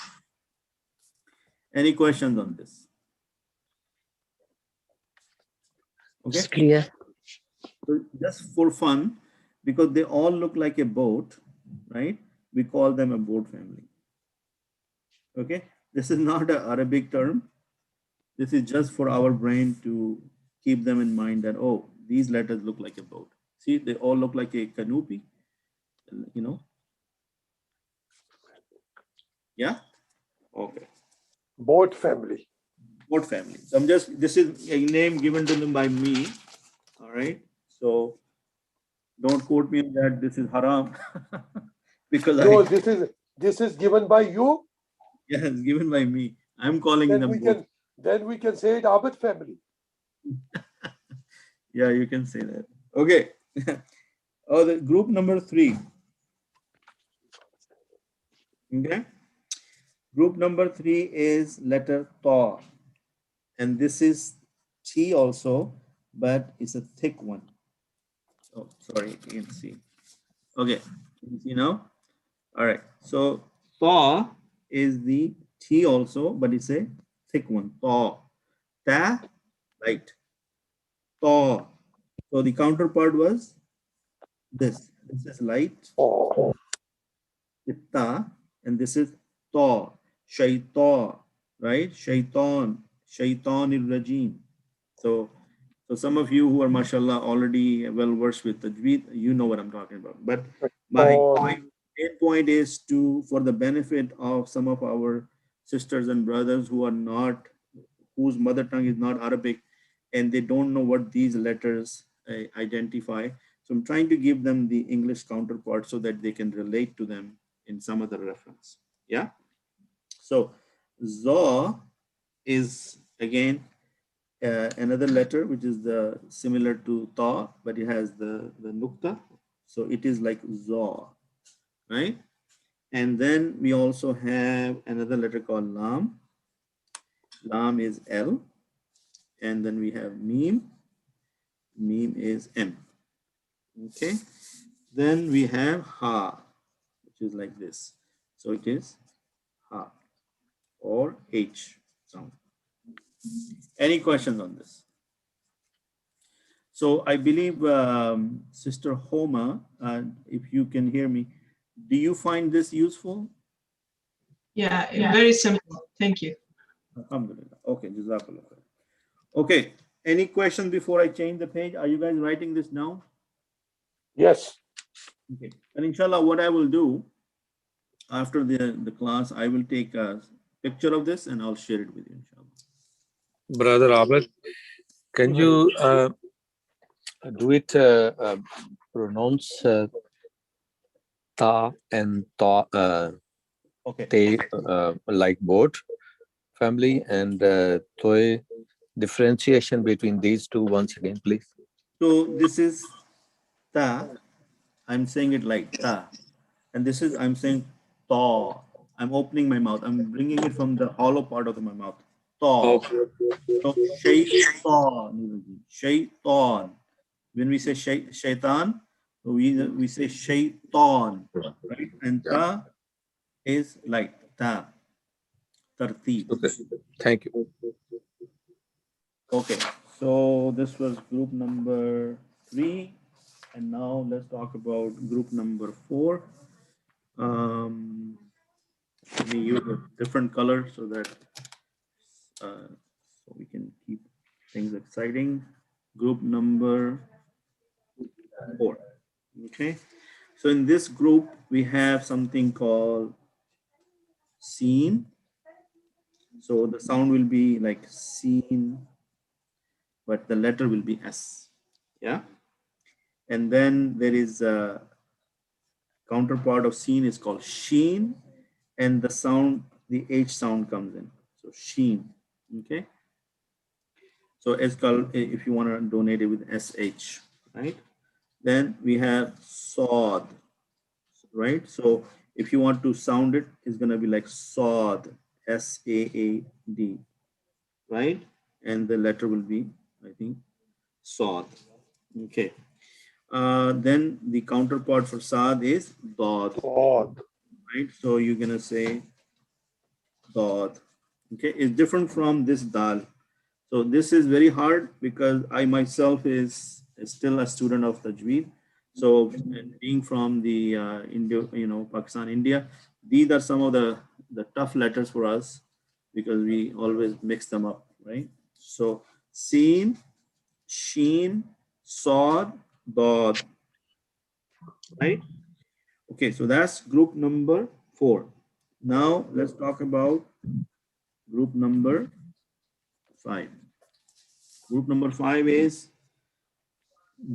Any questions on this? Okay. It's clear. So just for fun, because they all look like a boat, right? We call them a boat family. Okay. This is not an Arabic term. This is just for our brain to keep them in mind that, oh, these letters look like a boat. See, they all look like a canopy, you know? Yeah. Okay. Boat family. Boat family. So I'm just, this is a name given to them by me. All right. So don't quote me on that. This is haram. Because No, this is given by you. Yeah, it's given by me. I'm calling them both. Then we can say it Abid family. Yeah, you can say that. Okay. Oh, the group number 3. Okay. Group number 3 is letter Ta. And this is T also, but it's a thick one. Oh, sorry, you can see. Okay, you see now? All right. So Ta is the T also, but it's a thick one. Ta. Ta, light. Ta. So the counterpart was this. This is light. Oh. Ta, and this is Ta. Shaitan, right? Shaitan. Shaitan il-Rajim. So some of you who are, mashallah, already well versed with tajweed, you know what I'm talking about. But my main point is for the benefit of some of our sisters and brothers who are not, whose mother tongue is not Arabic, and they don't know what these letters identify. So I'm trying to give them the English counterpart so that they can relate to them in some other reference. Yeah. So Za is again another letter which is the similar to Ta, but it has the nukta. So it is like Za, right? And then we also have another letter called Lam. Lam is L. And then we have Mim. Mim is M. Okay. Then we have Ha, which is like this. So it is Ha or H sound. Any questions on this? So I believe Sister Homa, if you can hear me, do you find this useful? Yeah, very simple. Thank you. Alhamdulillah. Okay, Jazakallah. Okay, any questions before I change the page? Are you guys writing this down? Yes. Okay, and inshallah, what I will do after the class, I will take a picture of this and I'll share it with you, inshallah. Brother Abid, can you do it, pronounce Ta and Ta, Okay. Te, like boat family, and Toy, differentiation between these two once again, please? So this is Ta. I'm saying it like Ta. And this is, I'm saying Ta. I'm opening my mouth. I'm bringing it from the hollow part of my mouth. Ta. Okay. So Shaitan. Shaitan. When we say shaitan, we say shaitan, right? And Ta is like Ta. Tartib. Okay. Thank you. Okay. So this was group number 3. And now let's talk about group number 4. Let me use a different color so that so we can keep things exciting. Group number 4. Okay. So in this group, we have something called seen. So the sound will be like seen, but the letter will be S. Yeah. And then there is a counterpart of seen is called sheen, and the sound, the H sound comes in. So sheen. Okay. So it's called, if you want to donate it with SH, right? Then we have sod, right? So if you want to sound it, it's going to be like sod, S-A-A-D, right? And the letter will be, I think, sod. Okay. Then the counterpart for sad is dod, right? So you're going to say dod. Okay. It's different from this dal. So this is very hard because I myself is still a student of Tajweed. So and being from the India, Pakistan, India, these are some of the tough letters for us because we always mix them up, right? So seen, sheen, sod, dod, right? Okay, so that's group number 4. Now let's talk about group number 5. Group number 5 is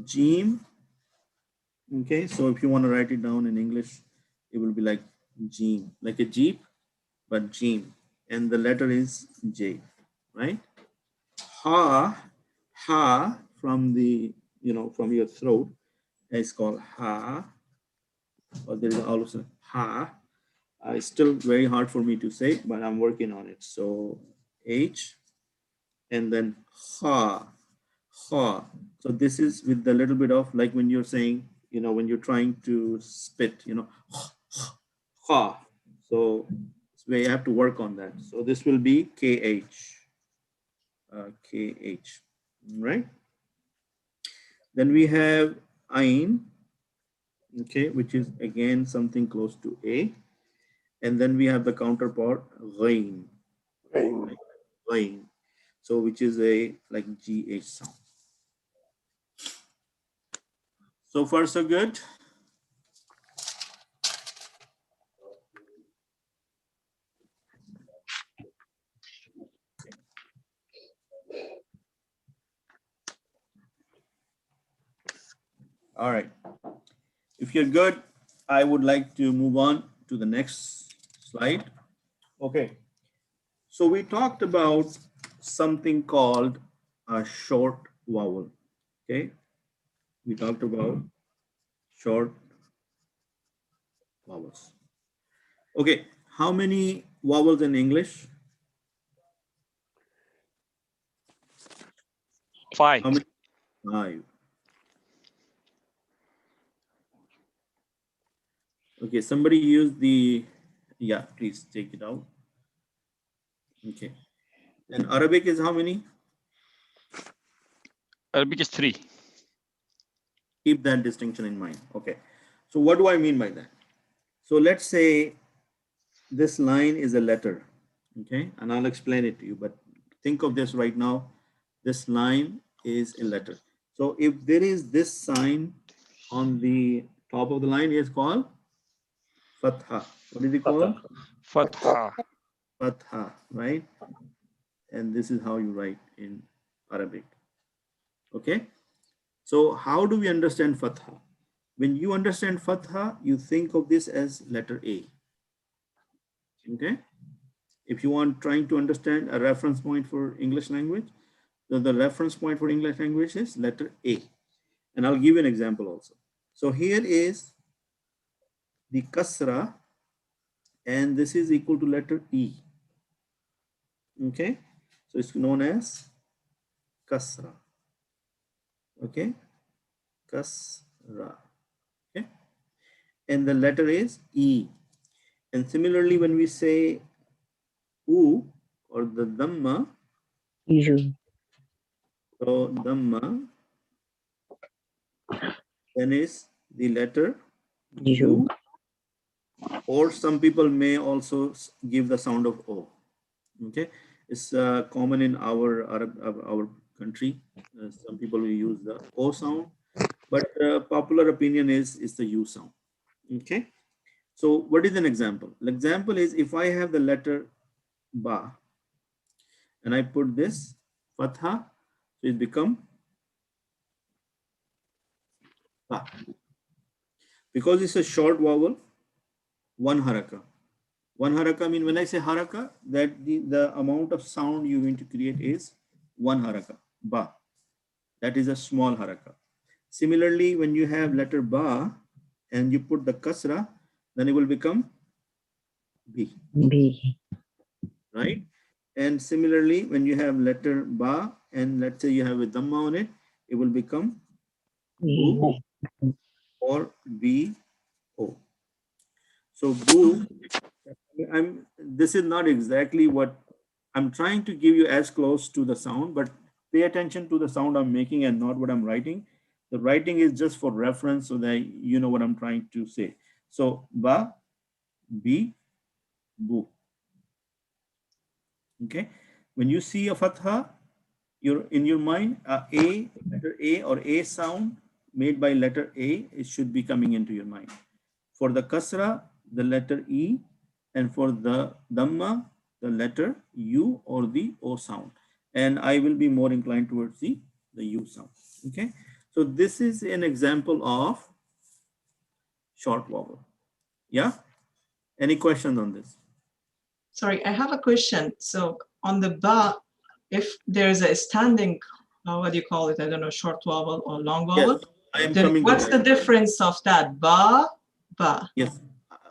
Jeem. Okay, so if you want to write it down in English, it will be like Jeem, like a Jeep, but Jeem. And the letter is J, right? Ha, ha from the, from your throat is called ha, or there is also ha. It's still very hard for me to say, but I'm working on it. So H, and then ha, ha. So this is with the little bit of like when you're saying, when you're trying to spit, ha. So we have to work on that. So this will be KH, KH, right? Then we have Ain, okay, which is again something close to A. And then we have the counterpart Ghain, Ghain. So which is a like GH sound. So far so good. All right. If you're good, I would like to move on to the next slide. Okay. So we talked about something called a short vowel. Okay. We talked about short vowels. Okay. How many vowels in English? 5. How many? 5. Okay. Somebody use the, yeah, please take it out. Okay. And Arabic is how many? Arabic is 3. Keep that distinction in mind. Okay. So what do I mean by that? So let's say this line is a letter. Okay. And I'll explain it to you, but think of this right now. This line is a letter. So if there is this sign on the top of the line, it's called Fatha. What is it called? Fatha. Fatha, right? And this is how you write in Arabic. Okay. So how do we understand Fatha? When you understand Fatha, you think of this as letter A. Okay. If you want trying to understand a reference point for English language, the reference point for English language is letter A. And I'll give you an example also. So here is the kasra, and this is equal to letter E. Okay. So it's known as kasra. Okay. Kasra. Okay. And the letter is E. And similarly, when we say U or the Dhamma, You. so Dhamma, then is the letter You. U, or some people may also give the sound of O. Okay, it's common in our our country. Some people will use the O sound, but popular opinion is the U sound. Okay, so what is an example? The example is if I have the letter Ba and I put this Fatha, so it become Ba. Because it's a short vowel, one haraka. One haraka mean when I say haraka, that the amount of sound you're going to create is one haraka, Ba. That is a small haraka. Similarly, when you have letter Ba and you put the kasra, then it will become B, B. right? And similarly, when you have letter Ba and let's say you have a dhamma on it, it will become Bu or B O. So Bu, this is not exactly what I'm trying to give you as close to the sound, but pay attention to the sound I'm making and not what I'm writing. The writing is just for reference so that you know what I'm trying to say. So Ba, B, Bu. Okay. When you see a fatha, you're in your mind, letter A or A sound made by letter A, it should be coming into your mind. For the kasra, the letter E, and for the dhamma, the letter U or the O sound. And I will be more inclined towards the U sound. Okay. So this is an example of short vowel. Yeah. Any questions on this? Sorry, I have a question. So on the ba, if there's a standing, what do you call it? I don't know, short vowel or long vowel. Yes, I am Then coming. what's the difference of that? Ba, ba. Yes,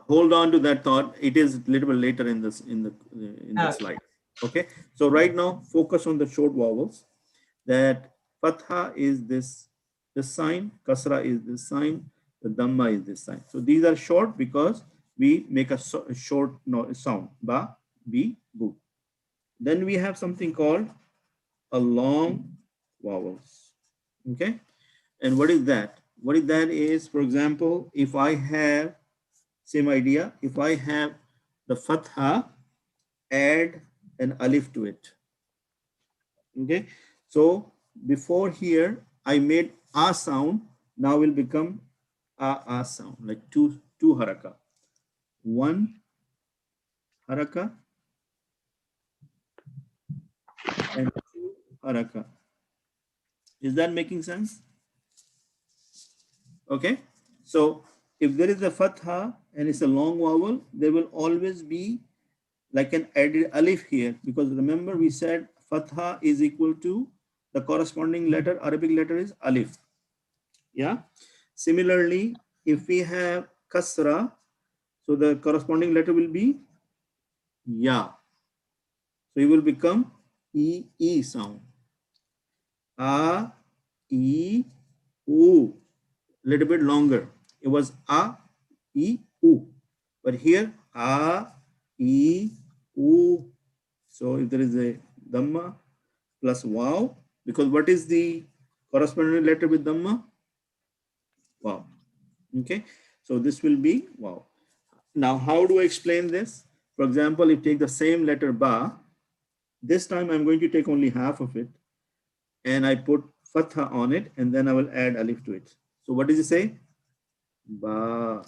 hold on to that thought. It is a little bit later in this in the slide. Okay, so right now focus on the short vowels. That fatha is this sign, kasra is this sign, the dhamma is this sign. So these are short because we make a short sound, ba, bi, bu. Then we have something called a long vowels. Okay, and what is that? What is that is, for example, if I have same idea, if I have the fatha, add an alif to it. Okay, so before here I made a sound, now will become a sound, like two haraka, one haraka and two haraka. Is that making sense? Okay, so if there is a fatha and it's a long vowel, there will always be like an added alif here, because remember we said fatha is equal to the corresponding letter, Arabic letter is alif. Yeah. Similarly, if we have kasra, so the corresponding letter will be ya. So it will become e sound. A, e, u. Little bit longer. It was a, e, u. But here a, e, u. So if there is a dhamma plus wow, because what is the corresponding letter with dhamma? Wow. Okay, so this will be wow. Now, how do I explain this? For example, if you take the same letter ba, this time I'm going to take only half of it and I put fatha on it and then I will add alif to it. So what does it say? Ba,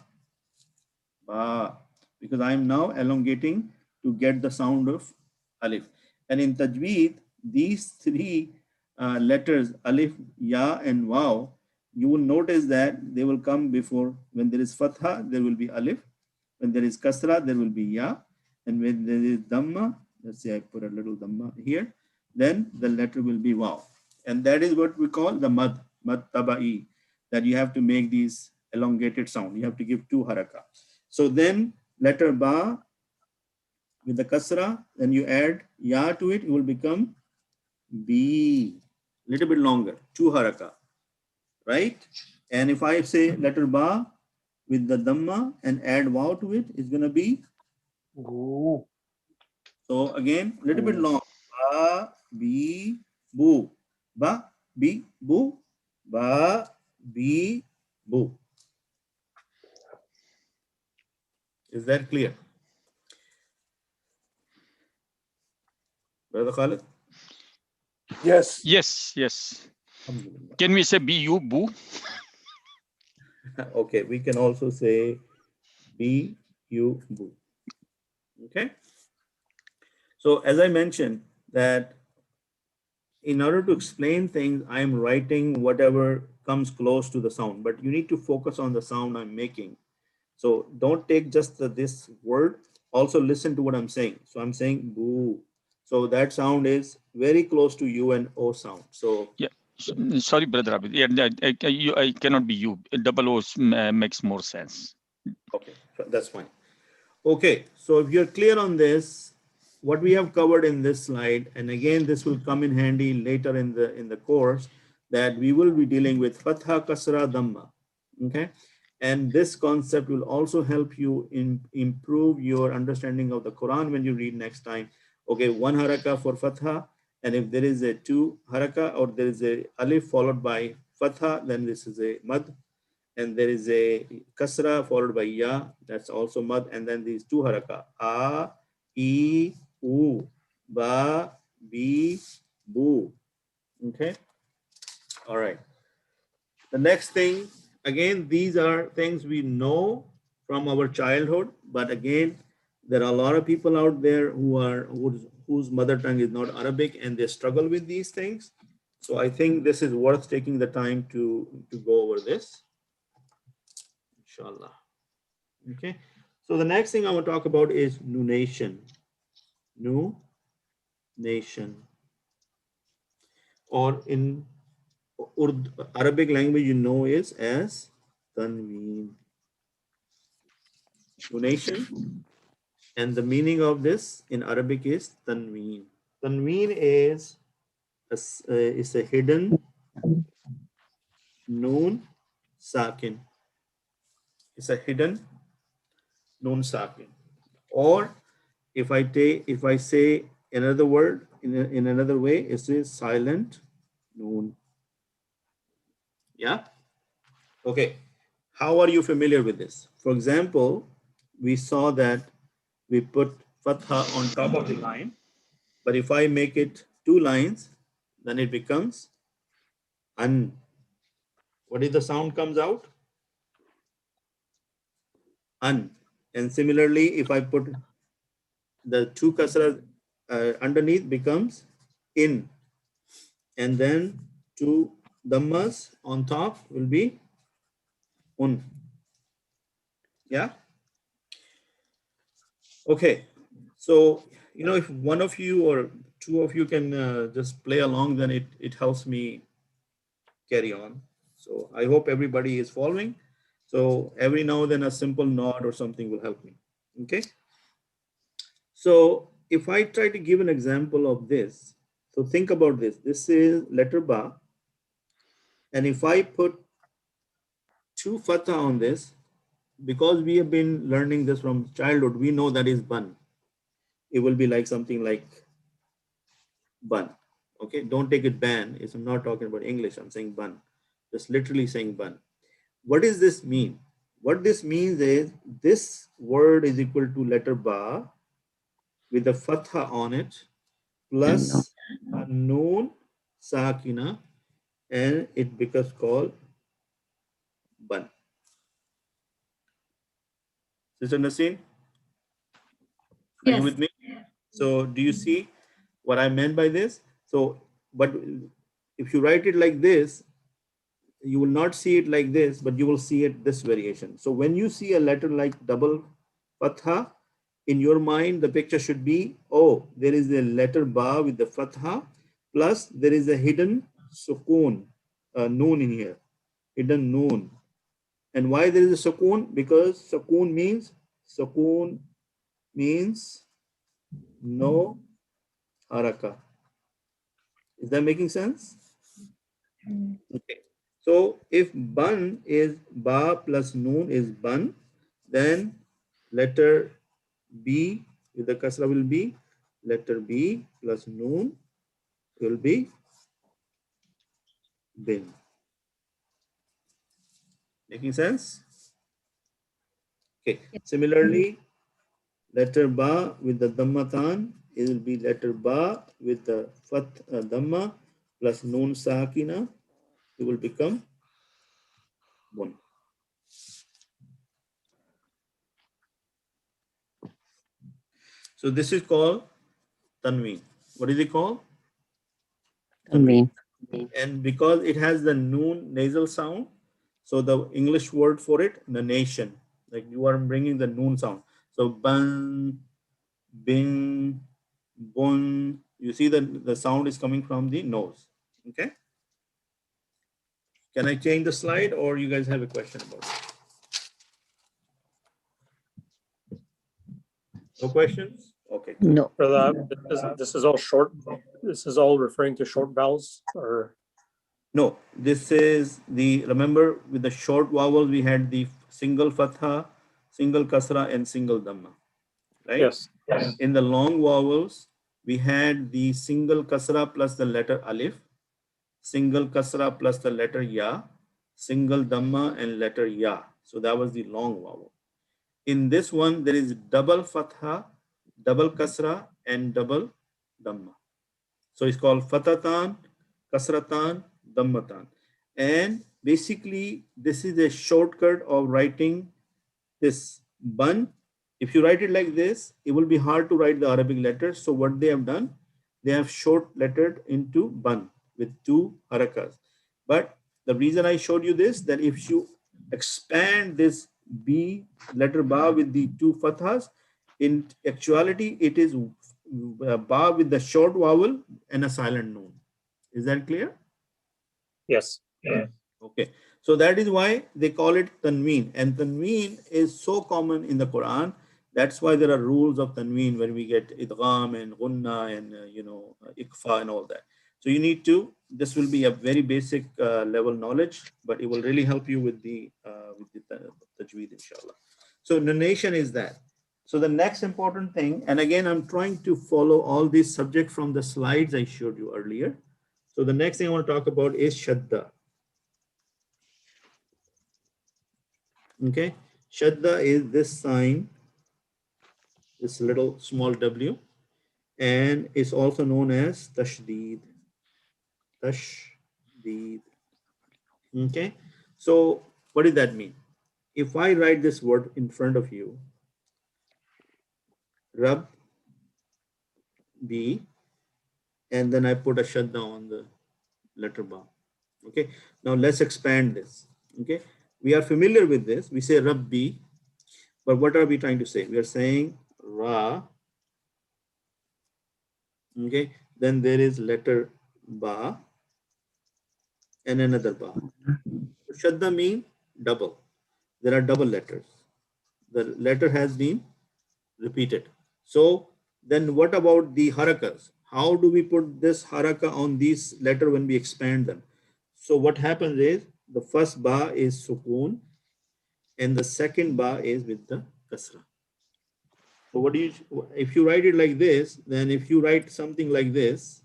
ba, because I am now elongating to get the sound of alif. And in tajweed, these three letters, alif, ya, and waw, you will notice that they will come before. When there is fatha, there will be alif. When there is kasra, there will be ya. And when there is dhamma, let's say I put a little dhamma here, then the letter will be waw. And that is what we call the mad taba'i, that you have to make these elongated sound. You have to give two haraka. So then letter ba with the kasra, then you add ya to it, it will become B, little bit longer, two haraka, right? And if I say letter ba with the dhamma and add waw to it, it's going to be Gu. So again, little bit long. Ba, bi, bu. Ba, bi, bu. Ba, bi, Bu. Is that clear? Brother Khalid? Yes. Yes, yes. Alhamdulillah. Can we say bu, boo? Okay, we can also say bu, bu. Okay. So as I mentioned that in order to explain things, I'm writing whatever comes close to the sound, but you need to focus on the sound I'm making. So don't take just this word, also listen to what I'm saying. So I'm saying boo. So that sound is very close to U and O sound. So Yeah. Sorry, brother Abid. Yeah, I cannot be you. Double O makes more sense. okay, that's fine. Okay, so if you're clear on this, what we have covered in this slide, and again, this will come in handy later in the course, that we will be dealing with Fatha, Kasra, Dhamma. Okay, and this concept will also help you improve your understanding of the Quran when you read next time. Okay, one haraka for Fatha, and if there is a two haraka or there is a alif followed by Fatha, then this is a mad. And there is a kasra followed by ya, that's also mad, and then these two haraka, a, e, u, ba, bi, bu. Okay, all right. The next thing, again, these are things we know from our childhood, but again, there are a lot of people out there whose mother tongue is not Arabic and they struggle with these things. So I think this is worth taking the time to go over this, inshallah. Okay, so the next thing I want to talk about is nunation. Nunation, or in Urdu, Arabic language, you know, is as Tanween. Nunation, and the meaning of this in Arabic is Tanween. Tanween is a hidden noon sakin. It's a hidden noon sakin. Or if I say another word in another way, it's a silent noon. Yeah. Okay. How are you familiar with this? For example, we saw that we put fatha on top of the line, but if I make it two lines, then it becomes an. What is the sound comes out? An. And similarly, if I put the two kasra underneath, becomes in. And then two dhammas on top will be un. Yeah. Okay. So, you know, if one of you or two of you can just play along, then it helps me carry on. So I hope everybody is following. So every now and then a simple nod or something will help me. Okay. So if I try to give an example of this, so think about this. This is letter ba. And if I put two fatha on this, because we have been learning this from childhood, we know that is ban. It will be like something like ban. Okay, don't take it ban. I'm not talking about English. I'm saying ban. Just literally saying ban. What does this mean? What this means is this word is equal to letter ba with a fatha on it plus a noon sakina, and it becomes called ban. Sister Nasin, are you Yes. with me? So do you see what I meant by this? So, but if you write it like this, you will not see it like this, but you will see it this variation. So when you see a letter like double fatha, in your mind, the picture should be, oh, there is a letter ba with the fatha, plus there is a hidden sukoon, noon in here, hidden noon. And why there is a sukoon? Because sukoon means no haraka. Is that making sense? Okay. So if ban is ba plus noon is ban, then letter B with the kasra will be letter B plus noon will be bin. Making sense? Okay. Similarly, letter ba with the dhammatan, it will be letter ba with the dhamma plus noon sakina. It will become bun. So this is called tanween. What is it called? Tanween. And because it has the noon nasal sound, so the English word for it, the nation, like you are bringing the noon sound. So ban, bin, bun. You see that the sound is coming from the nose. Okay. Can I change the slide, or you guys have a question about it? No questions? Okay. Good. No. Brother, this is all short. This is all referring to short vowels, or No, this is the, remember with the short vowels, we had the single fatha, single kasra, and single dhamma, right? yes. In the long vowels, we had the single kasra plus the letter alif, single kasra plus the letter ya, single dhamma and letter ya. So that was the long vowel. In this one, there is double fatha, double kasra, and double dhamma. So it's called fatatan, kasratan, dhammatan. And basically, this is a shortcut of writing this ban. If you write it like this, it will be hard to write the Arabic letters. So what they have done, they have short lettered into ban with two harakas. But the reason I showed you this, that if you expand this B letter ba with the two fathas, in actuality, it is ba with the short vowel and a silent noon. Is that clear? Yes. Okay. So that is why they call it Tanween. And Tanween is so common in the Quran. That's why there are rules of Tanween when we get Idgham and Gunna and, Ikfa and all that. So you need to, this will be a very basic level knowledge, but it will really help you with the Tajweed, inshallah. So narration is that. So the next important thing, and again, I'm trying to follow all these subjects from the slides I showed you earlier. So the next thing I want to talk about is Shadda. Okay, Shadda is this sign, this little small w, and it's also known as Tashdeed. Tashdeed. Okay, so what does that mean? If I write this word in front of you, Rab, B, and then I put a Shadda on the letter Ba. Okay, now let's expand this. Okay, we are familiar with this. We say Rabbi, but what are we trying to say? We are saying Ra. Okay, then there is letter Ba and another Ba. Shadda means double. There are double letters. The letter has been repeated. So then what about the harakas? How do we put this haraka on these letter when we expand them? So what happens is the first Ba is sukoon and the second Ba is with the kasra. So what do you, if you write it like this, then if you write something like this,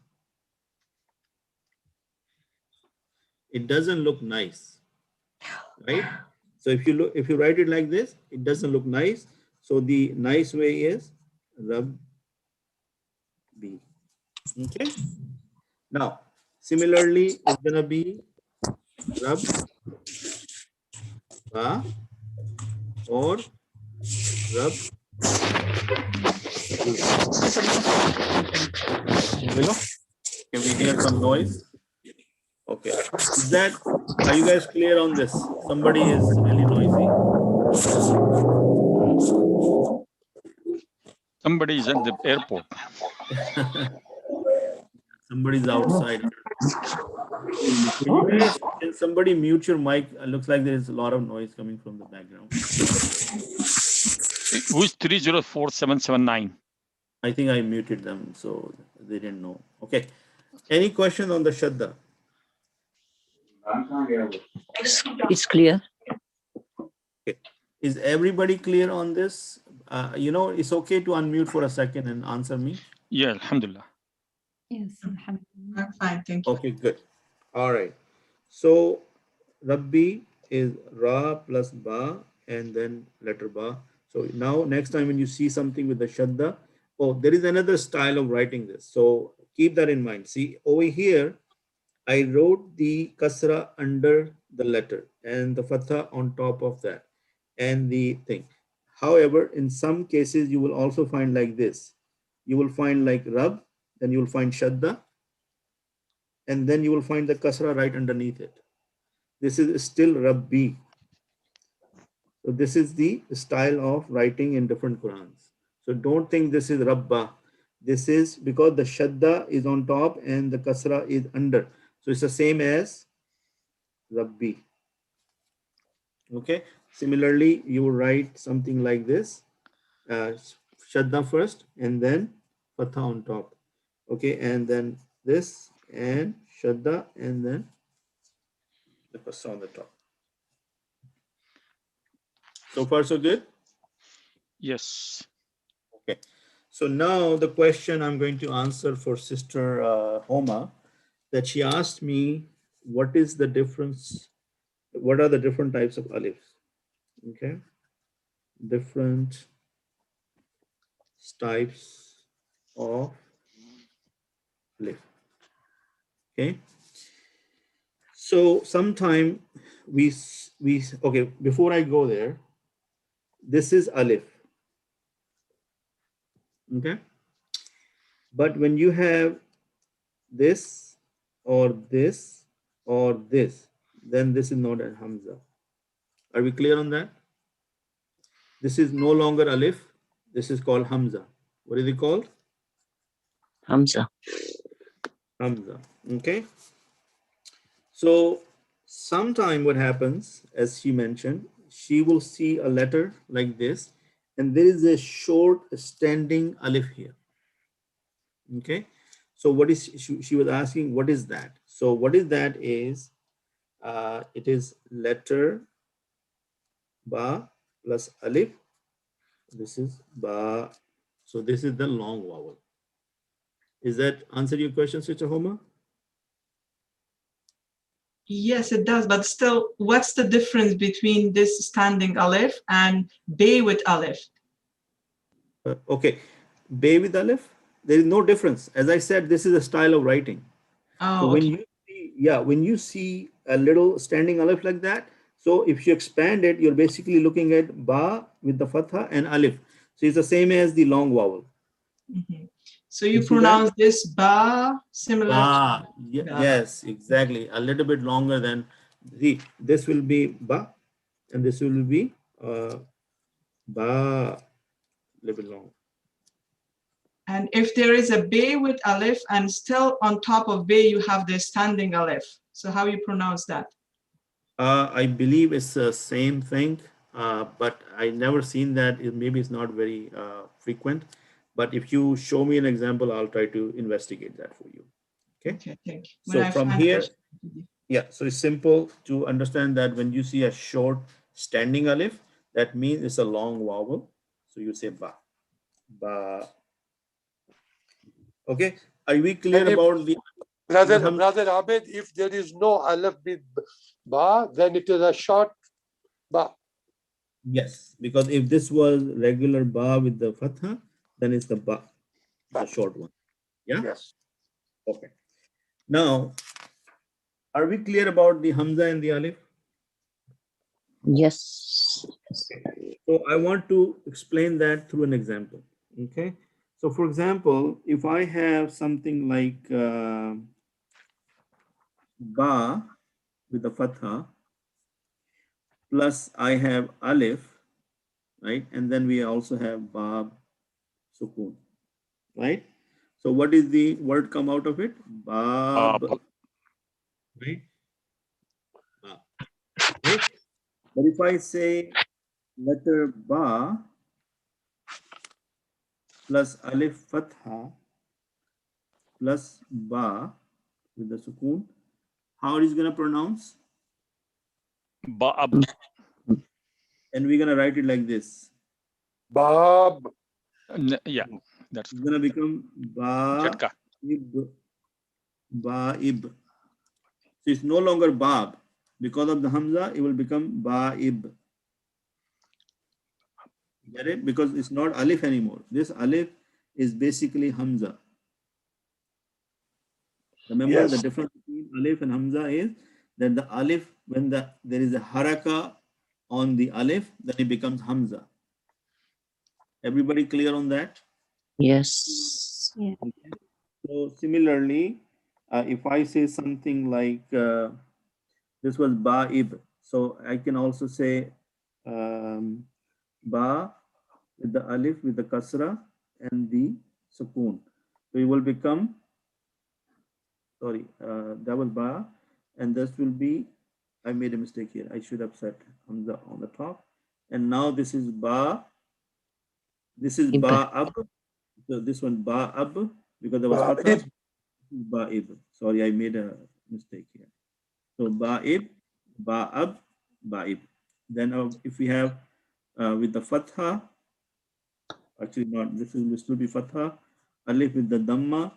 it doesn't look nice, right? So if you write it like this, it doesn't look nice. So the nice way is Rab B. Okay. Now, similarly, it's gonna be Rab Ba or Rab B. Can we hear some noise? Okay. Is that, are you guys clear on this? Somebody is really noisy. Somebody is at the airport. Somebody's outside. Can somebody mute your mic? It looks like there is a lot of noise coming from the background. Who's 304779? I think I muted them, so they didn't know. Okay. Any question on the Shadda? It's clear. Okay. Is everybody clear on this? It's okay to unmute for a second and answer me. Yeah, alhamdulillah. Yes, I'm fine, thank you. Okay, good. All right. So Rabbi is ra plus ba and then letter ba. So now next time when you see something with the shadda, oh, there is another style of writing this. So keep that in mind. See over here, I wrote the kasra under the letter and the fatha on top of that and the thing. However, in some cases, you will also find like this. You will find like rab, then you will find shadda, and then you will find the kasra right underneath it. This is still rabbi. So this is the style of writing in different Qurans. So don't think this is rabba. This is because the shadda is on top and the kasra is under. So it's the same as rabbi. Okay. Similarly, you will write something like this. Shadda first and then fatha on top. Okay, and then this and shadda and then the kasra on the top. So far, so good? Yes. Okay. So now the question I'm going to answer for Sister Homa, that she asked me, what is the difference? What are the different types of alifs? Okay. Different types of alif. Okay. So sometime we okay, before I go there, this is alif. Okay. But when you have this or this or this, then this is not a hamza. Are we clear on that? This is no longer alif. This is called hamza. What is it called? Hamza. Hamza. Okay. So sometime what happens, as she mentioned, she will see a letter like this, and there is a short standing alif here. Okay. So what is she was asking? What is that? So what is that is it is letter ba plus alif. This is ba. So this is the long vowel. Is that answer your question, Sister Homa? Yes, it does. But still, what's the difference between this standing aleph and bay with aleph? Okay, bay with alif. There is no difference. As I said, this is a style of writing. Oh, So when okay. you see, yeah, when you see a little standing alif like that, so if you expand it, you're basically looking at ba with the fatha and alif. So it's the same as the long vowel. Mhm. So you see that? pronounce this ba similar to Ba. ba. Yes, exactly. A little bit longer than see. This will be ba, and this will be ba. A little bit long. And if there is a bay with aleph and still on top of bay you have the standing aleph, so how you pronounce that? I believe it's the same thing, but I never seen that. Maybe it's not very frequent. But if you show me an example, I'll try to investigate that for you. Okay. Okay, thank you. So from find here, yeah. So it's simple to understand that when you see a short standing alif, that means it's a long vowel. So you say ba, ba. Okay. Are we clear And if- about the Brother Abid, if there is no alif with ba, then it is a short ba. Yes, because if this was regular ba with the fatha, then it's the ba, the short one. Yeah. Yes. Okay. Now, are we clear about the hamza and the alif? Yes. So I want to explain that through an example. Okay. So for example, if I have something like ba with the fatha plus I have alif, right? And then we also have ba sukun, right? So what is the word come out of it? Bab, right? Bab. Okay. But if I say letter ba plus alif fatha plus ba with the sukun, how it is going to pronounce? Ba'ab. And we're going to write it like this. Bab. Yeah, that's It's going to become ba Jhatka. ib. Ba ib. So it's no longer bab. Because of the Hamza, it will become Ba'ib. Get it? Because it's not Alif anymore. This Alif is basically Hamza. Remember the Yes. difference between Alif and Hamza is that the Alif, when there is a haraka on the Alif, then it becomes Hamza. Everybody clear on that? Yes. Yeah. Okay. So similarly, if I say something like this was Ba'ib, so I can also say Ba with the Alif, with the Kasra and the Sukoon. So it will become, sorry, that was Ba, and this will be, I made a mistake here. I should have set Hamza on the top. And now this is Ba, this is Ba'ab. So this one Ba'ab, because there was Fatha. Ba'ib. Sorry, I made a mistake here. So Ba'ib, Ba'ab, Ba'ib. Then if we have with the Fatha, actually not, this will be Fatha, Alif with the Dhamma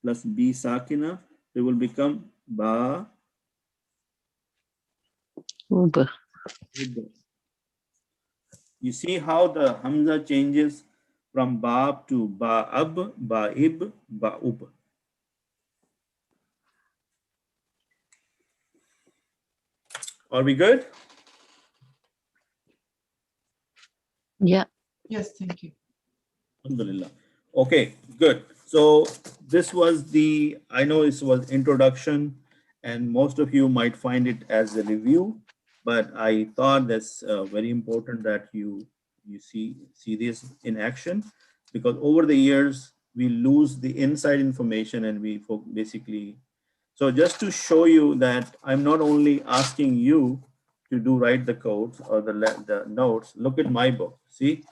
plus B Sakina, it will become Ba. Uba. You see how the Hamza changes from Ba'ab to Ba'ab, Ba'ib, Ba'ub. Are we good? Yeah. Yes, thank you. Alhamdulillah. Okay, good. So this was the, I know this was introduction and most of you might find it as a review, but I thought that's very important that you see this in action, because over the years we lose the inside information and we basically, so just to show you that I'm not only asking you to write the codes or the notes, look at my book. See,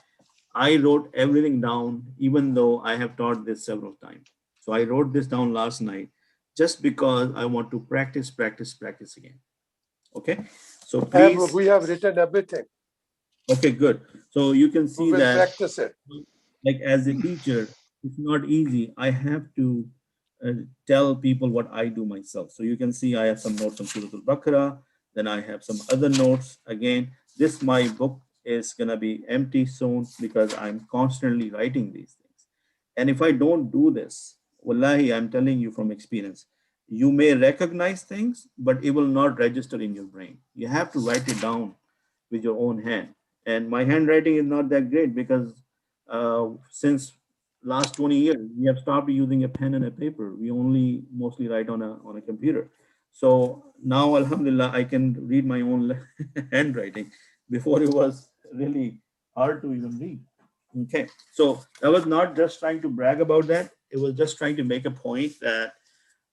I wrote everything down, even though I have taught this several times. So I wrote this down last night just because I want to practice again. Okay. So please. We have written everything. Okay, good. So you can see We will that, practice it. like as a teacher, it's not easy. I have to tell people what I do myself. So you can see I have some notes on Surah Al-Baqarah, then I have some other notes. Again, my book is gonna be empty soon because I'm constantly writing these things. And if I don't do this, wallahi, I'm telling you from experience, you may recognize things, but it will not register in your brain. You have to write it down with your own hand. And my handwriting is not that great because since last 20 years, we have stopped using a pen and a paper. We only mostly write on a computer. So now, alhamdulillah, I can read my own handwriting. Before it was really hard to even read. Okay, so I was not just trying to brag about that. It was just trying to make a point that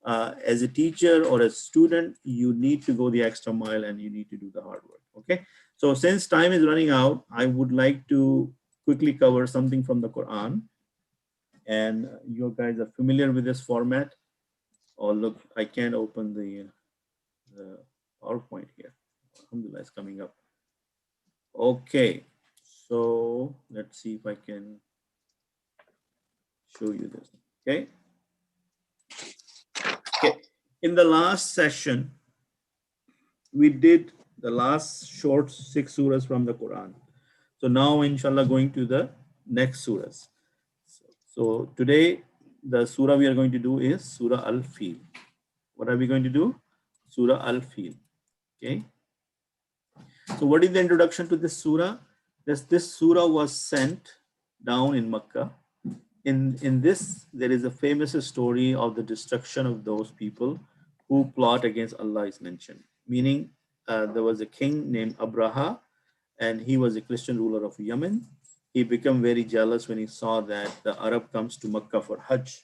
as a teacher or a student, you need to go the extra mile and you need to do the hard work. Okay, so since time is running out, I would like to quickly cover something from the Quran. And you guys are familiar with this format. Oh, look, I can't open the PowerPoint here. Alhamdulillah, it's coming up. Okay, so let's see if I can show you this. Okay. Okay. In the last session, we did the last short 6 surahs from the Quran. So now, inshallah, going to the next surahs. So today, the surah we are going to do is Surah Al-Fil. What are we going to do? Surah Al-Fil. Okay. So what is the introduction to this surah? This surah was sent down in Makkah. In this, there is a famous story of the destruction of those people who plot against Allah is mentioned. Meaning, there was a king named Abraha, and he was a Christian ruler of Yemen. He became very jealous when he saw that the Arab comes to Makkah for Hajj.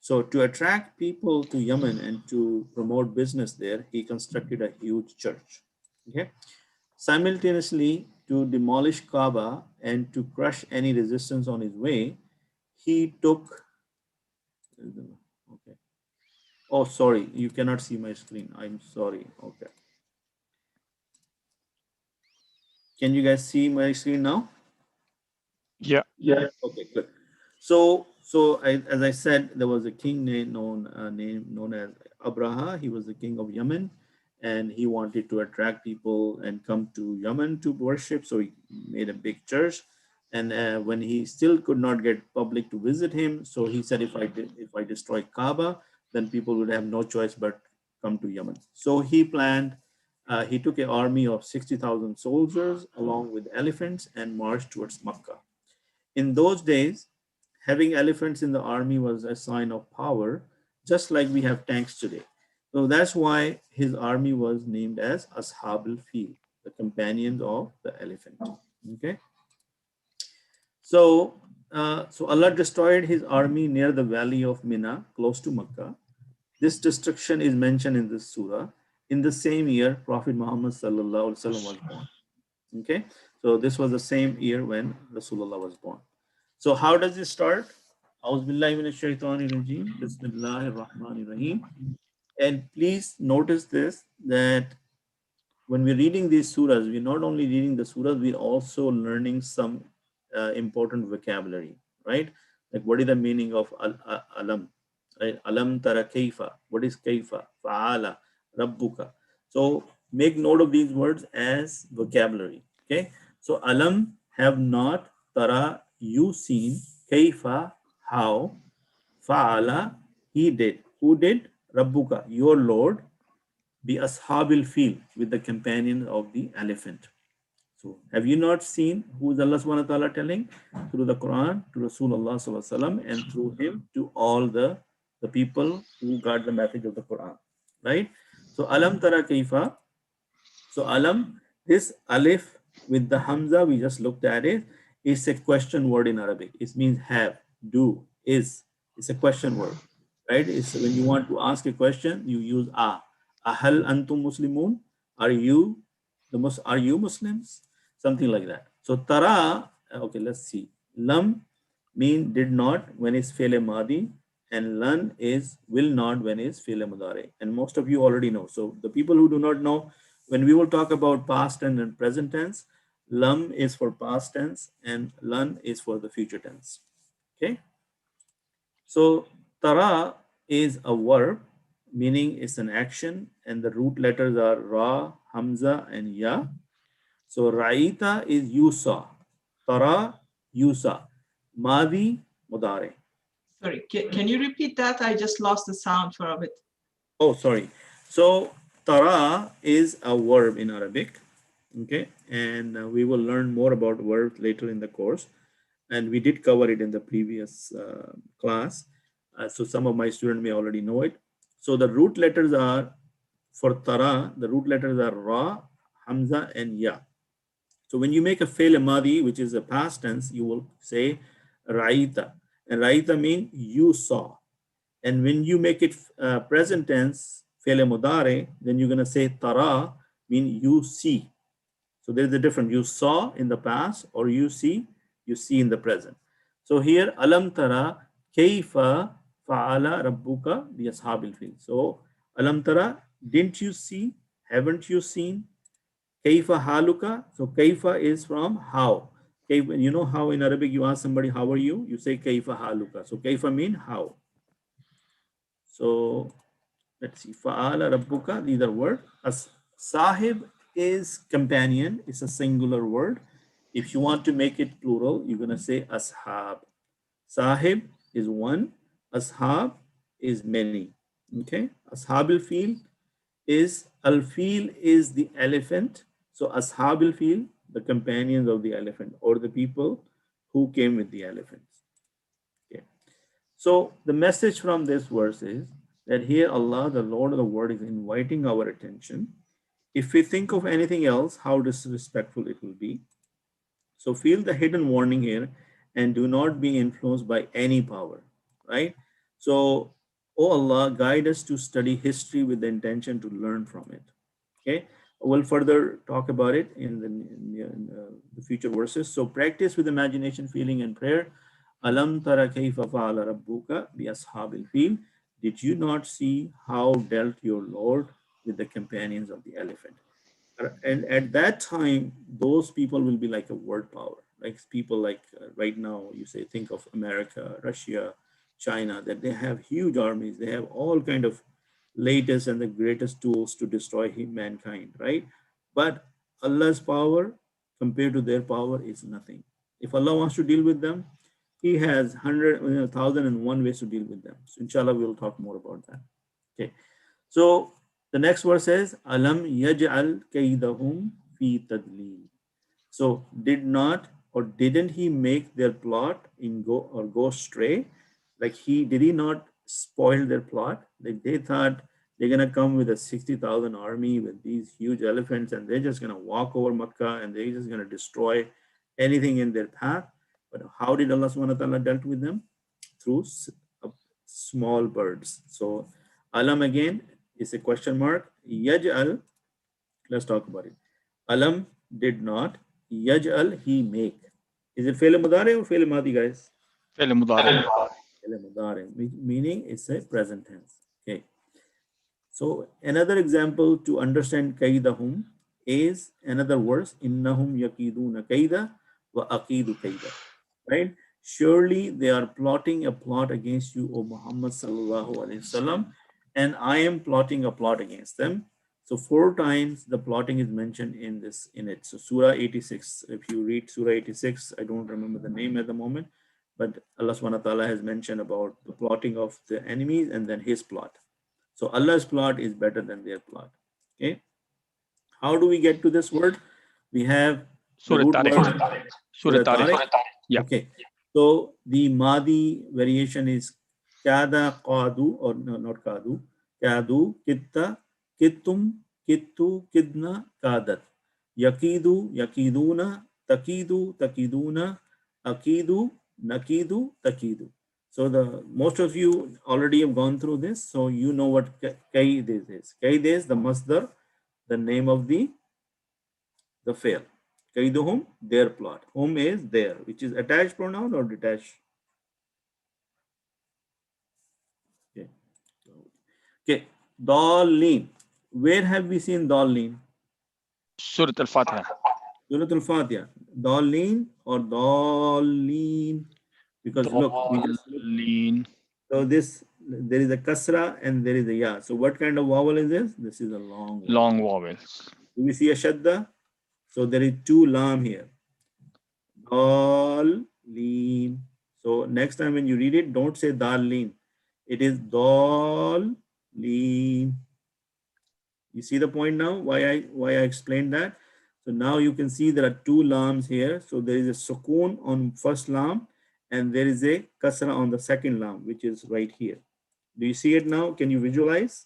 So to attract people to Yemen and to promote business there, he constructed a huge church. Okay. Simultaneously, to demolish Kaaba and to crush any resistance on his way, he took, okay. Oh, sorry, you cannot see my screen. I'm sorry. Okay. Can you guys see my screen now? Yeah. Yeah. Okay, good. So as I said, there was a king known as Abraha. He was the king of Yemen, and he wanted to attract people and come to Yemen to worship. So he made a big church. And when he still could not get public to visit him, so he said, if I destroy Kaaba, then people would have no choice but come to Yemen. So he planned. He took an army of 60,000 soldiers along with elephants and marched towards Makkah. In those days, having elephants in the army was a sign of power, just like we have tanks today. So that's why his army was named as Ashab al-Fil, the companions of the elephant. Okay. So Allah destroyed his army near the valley of Mina, close to Makkah. This destruction is mentioned in this surah. In the same year, Prophet Muhammad sallallahu alaihi wasallam was born. Okay, so this was the same year when Rasulullah was born. So how does it start? Bismillahir-Rahmanir-Rahim. And please notice this, that when we're reading these surahs, we're not only reading the surahs, we're also learning some important vocabulary, right? Like what is the meaning of alam, right? Alam tara kaifa. What is kaifa? Fa'ala, rabbuka. So make note of these words as vocabulary, okay? So alam, have not, tara, you seen, kaifa, how, fa'ala, he did. Who did? Rabbuka, your Lord, bi ashabil fil, with the companion of the elephant. So have you not seen who is Allah subhanahu wa ta'ala telling? Through the Quran, to Rasulullah sallallahu alaihi wasallam, and through him to all the people who got the message of the Quran, right? So alam tara kaifa. So alam, this alif with the hamza, we just looked at it, is a question word in Arabic. It means have, do, is. It's a question word, right? It's when you want to ask a question, you use a. Ahal antum muslimun? Are you Muslims? Something like that. So tara, okay, let's see. Lam mean did not when it's fi'l madi, and lan is will not when it's fi'l mudari. And most of you already know. So the people who do not know, when we will talk about past tense and present tense, lam is for past tense and lan is for the future tense. Okay. So tara is a verb, meaning it's an action, and the root letters are ra, hamza, and ya. So Raita is you saw. Tara, you saw. Madi, mudare. Sorry, can you repeat that? I just lost the sound for a bit. Oh, sorry. So tara is a verb in Arabic. Okay. And we will learn more about verbs later in the course. And we did cover it in the previous class. So some of my students may already know it. So the root letters are, for tara, the root letters are ra, hamza, and ya. So when you make a fi'l madi, which is a past tense, you will say raita. And raita means you saw. And when you make it present tense, fi'l mudare, then you're going to say tara, mean you see. So there's a difference. You saw in the past, or you see in the present. So here, alam tara kayfa fa'ala rabbuka bi ashabil fil. So alam tara, didn't you see? Haven't you seen? Kaifa haluka. So kaifa is from how. Kaifa, you know how in Arabic you ask somebody, how are you? You say kaifa haluka. So kaifa mean how. So let's see. Fa'ala rabbuka, these are words. As sahib is companion. It's a singular word. If you want to make it plural, you're going to say ashab. Sahib is one. Ashab is many. Okay. Ashabil fil is, al-fil is the elephant. So ashab al-fil, the companions of the elephant, or the people who came with the elephants. Okay. So the message from this verse is that here Allah, the Lord of the world, is inviting our attention. If we think of anything else, how disrespectful it will be. So feel the hidden warning here and do not be influenced by any power, right? So, oh Allah, guide us to study history with the intention to learn from it. Okay, we'll further talk about it in the future verses. So practice with imagination, feeling, and prayer. Alam tara kayfa fa'ala rabbuka bi ashabil fil. Did you not see how dealt your Lord with the companions of the elephant? And at that time, those people will be like a world power, like people like right now, you say, think of America, Russia, China, that they have huge armies. They have all kind of latest and the greatest tools to destroy mankind, right? But Allah's power compared to their power is nothing. If Allah wants to deal with them, He has 1,001 ways to deal with them. So inshallah, we'll talk more about that. Okay. So the next verse says, Alam yaj'al kaydahum fi tadlil. So did not or didn't He make their plot in go astray? Like did He not spoil their plot? Like they thought they're gonna come with a 60,000 army with these huge elephants, and they're just gonna walk over Makkah and they're just gonna destroy anything in their path. But how did Allah subhanahu wa ta'ala dealt with them? Through small birds. So Alam again is a question mark. Yaj'al, let's talk about it. Alam did not, Yaj'al He make. Is it Fi'l Mudari or Fi'l Madi, guys? Fi'l Mudari. Fi'l Mudari, meaning it's a present tense. Okay. So another example to understand kaydahum is another verse, innahum yakiduna kayda wa aqidu kayda. Right? Surely they are plotting a plot against you, O Muhammad sallallahu alaihi wasallam, and I am plotting a plot against them. So 4 times the plotting is mentioned in it. So Surah 86. If you read Surah 86, I don't remember the name at the moment, but Allah subhanahu wa ta'ala has mentioned about the plotting of the enemies and then His plot. So Allah's plot is better than their plot. Okay. How do we get to this word? We have Surah Tariq. Surah Tariq. Yeah. Okay. So the Madi variation is kada qadu, or no, not kadu. Kadu, kitta, kittum, kittu, kidna, kadat. Yakidu, yakiduna, takidu, takiduna, akidu, nakidu, takidu. So the most of you already have gone through this, so you know what kaid is. Kaid is the masdar, the name of the fail. Kaiduhum, their plot. Hum is there, which is attached pronoun or detached. Okay. Okay. Dallin. Where have we seen Dallin? Surah Al-Fatiha. Surah Al-Fatiha. Dallin or Dallin? Because look, so there is a kasra and there is a ya. So what kind of vowel is this? This is a long vowel. Long vowels. Do we see a shadda? So there is 2 lam here. Dallin. So next time when you read it, don't say dallin. It is dallin. You see the point now? Why I explained that? So now you can see there are 2 lams here. So there is a sukoon on first lam and there is a kasra on the second lam, which is right here. Do you see it now? Can you visualize?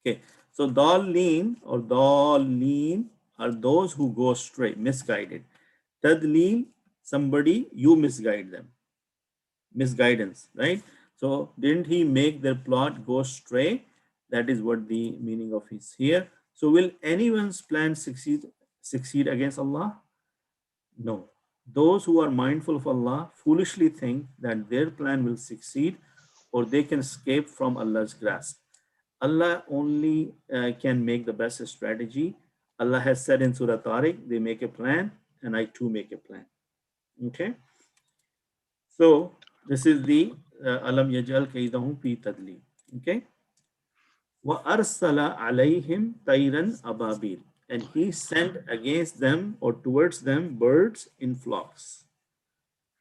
Okay. So dallin or dallin are those who go astray, misguided. Tadleel, somebody, you misguide them. Misguidance, right? So didn't He make their plot go astray? That is what the meaning of is here. So will anyone's plan succeed against Allah? No. Those who are mindful of Allah foolishly think that their plan will succeed or they can escape from Allah's grasp. Allah only can make the best strategy. Allah has said in Surah Tariq, they make a plan and I too make a plan. Okay. So this is the Alam yaj'al kaydahum fi tadli. Okay. Wa arsala alayhim tayran ababil. And He sent against them or towards them birds in flocks.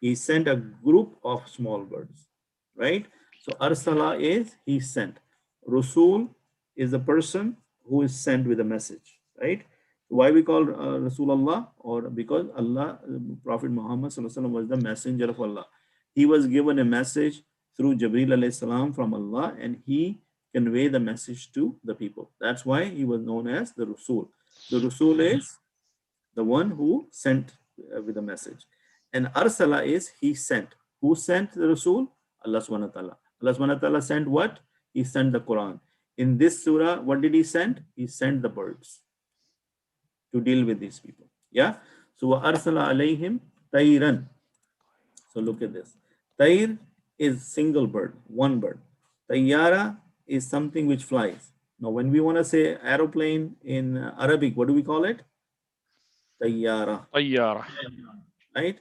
He sent a group of small birds, right? So arsala is He sent. Rasul is the person who is sent with a message, right? Why we call Rasulullah? Or because Allah, Prophet Muhammad ﷺ was the messenger of Allah. He was given a message through Jibreel alayhi salam from Allah, and he conveyed the message to the people. That's why he was known as the Rasul. The Rasul is the one who sent with the message. And Arsala is He sent. Who sent the Rasul? Allah subhanahu wa ta'ala. Allah subhanahu wa ta'ala sent what? He sent the Quran. In this surah, what did He send? He sent the birds to deal with these people. Yeah. So wa arsala alayhim tayran. So look at this. Tayr is single bird, one bird. Tayyara is something which flies. Now, when we want to say aeroplane in Arabic, what do we call it? Tayyara. Tayyara. Right?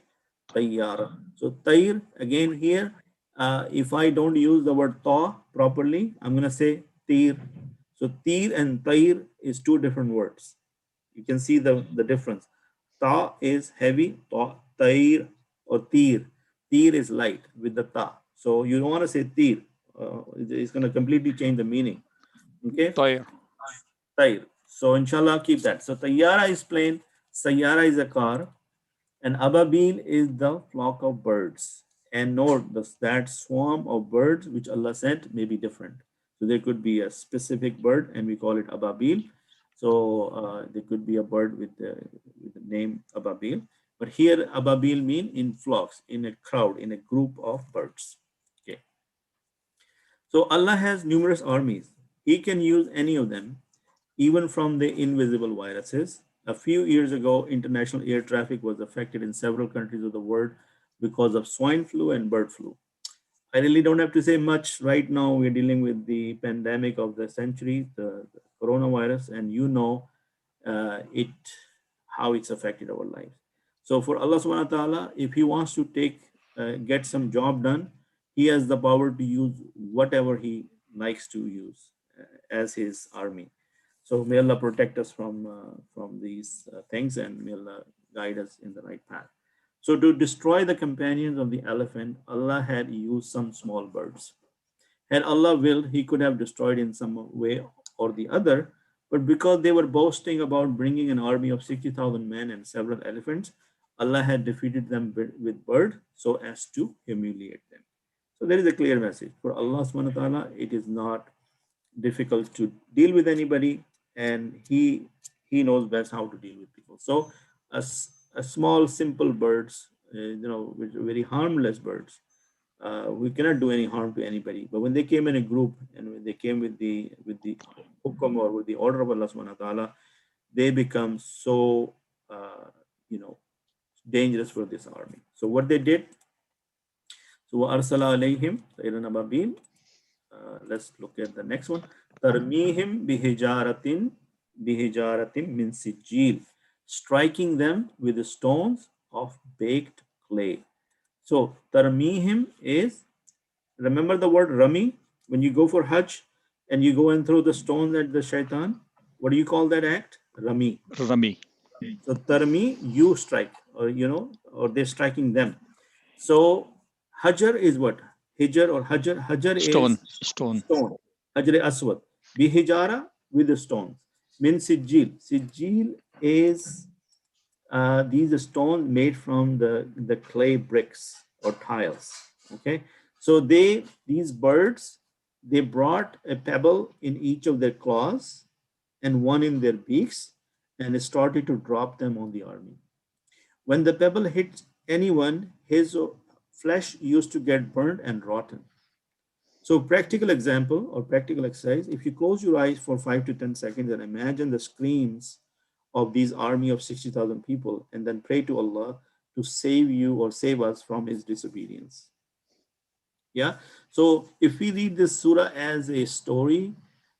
Tayyara. So Tayr, again here, If I don't use the word ta properly, I'm going to say tir. So tir and tair is two different words. You can see the difference. Ta is heavy, tair or tir. Tir is light with the ta. So you don't want to say tir. It's going to completely change the meaning. Okay? Tair. Tair. So inshallah, keep that. So tayyara is plane, sayyara is a car, and ababil is the flock of birds. And note that swarm of birds which Allah sent may be different. So there could be a specific bird, and we call it ababil. So there could be a bird with the name ababil. But here ababil mean in flocks, in a crowd, in a group of birds. Okay. So Allah has numerous armies. He can use any of them, even from the invisible viruses. A few years ago, international air traffic was affected in several countries of the world because of swine flu and bird flu. I really don't have to say much. Right now, we're dealing with the pandemic of the century, the coronavirus, and you know how it's affected our lives. So for Allah subhanahu wa ta'ala, if he wants to get some job done, he has the power to use whatever he likes to use as his army. So may Allah protect us from these things, and may Allah guide us in the right path. So to destroy the companions of the elephant, Allah had used some small birds. Had Allah willed, he could have destroyed in some way or the other, but because they were boasting about bringing an army of 60,000 men and several elephants, Allah had defeated them with bird so as to humiliate them. So there is a clear message. For Allah subhanahu wa ta'ala, it is not difficult to deal with anybody, and he knows best how to deal with people. So a small simple birds, which are very harmless birds, we cannot do any harm to anybody. But when they came in a group, and when they came with the hukum or with the order of Allah subhanahu wa ta'ala, they become so dangerous for this army. So what they did, so arsala alayhim sayran ababil. Let's look at the next one. Tarmihim bihijaratin min sijil, striking them with the stones of baked clay. So tarmihim is, remember the word rami? When you go for Hajj and you go and throw the stones at the shaitan, what do you call that act? Rami. Rami. So tarmi, you strike, or or they're striking them. So hajar is what? Hijr or hajar. Hajar Stone. is Stone. Hajar aswad. Bihijara, with the stones. Min sijil. Sijil is these stones made from the clay bricks or tiles. Okay. So these birds, they brought a pebble in each of their claws and one in their beaks, and started to drop them on the army. When the pebble hit anyone, his flesh used to get burned and rotten. So practical example or practical exercise, if you close your eyes for 5 to 10 seconds and imagine the screams of these army of 60,000 people, and then pray to Allah to save you or save us from his disobedience. Yeah. So if we read this surah as a story,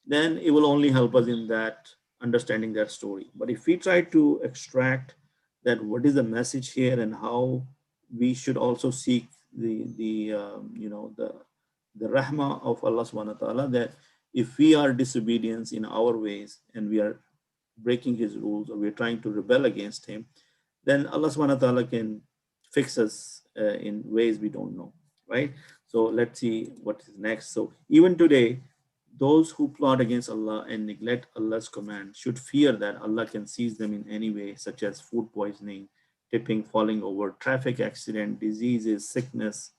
then it will only help us in that understanding that story. But if we try to extract that what is the message here and how we should also seek the rahmah of Allah subhanahu wa ta'ala, that if we are disobedience in our ways and we are breaking his rules or we're trying to rebel against him, then Allah subhanahu wa ta'ala can fix us in ways we don't know, right? So let's see what is next. So even today, those who plot against Allah and neglect Allah's command should fear that Allah can seize them in any way, such as food poisoning, tipping, falling over, traffic accident, diseases, sickness,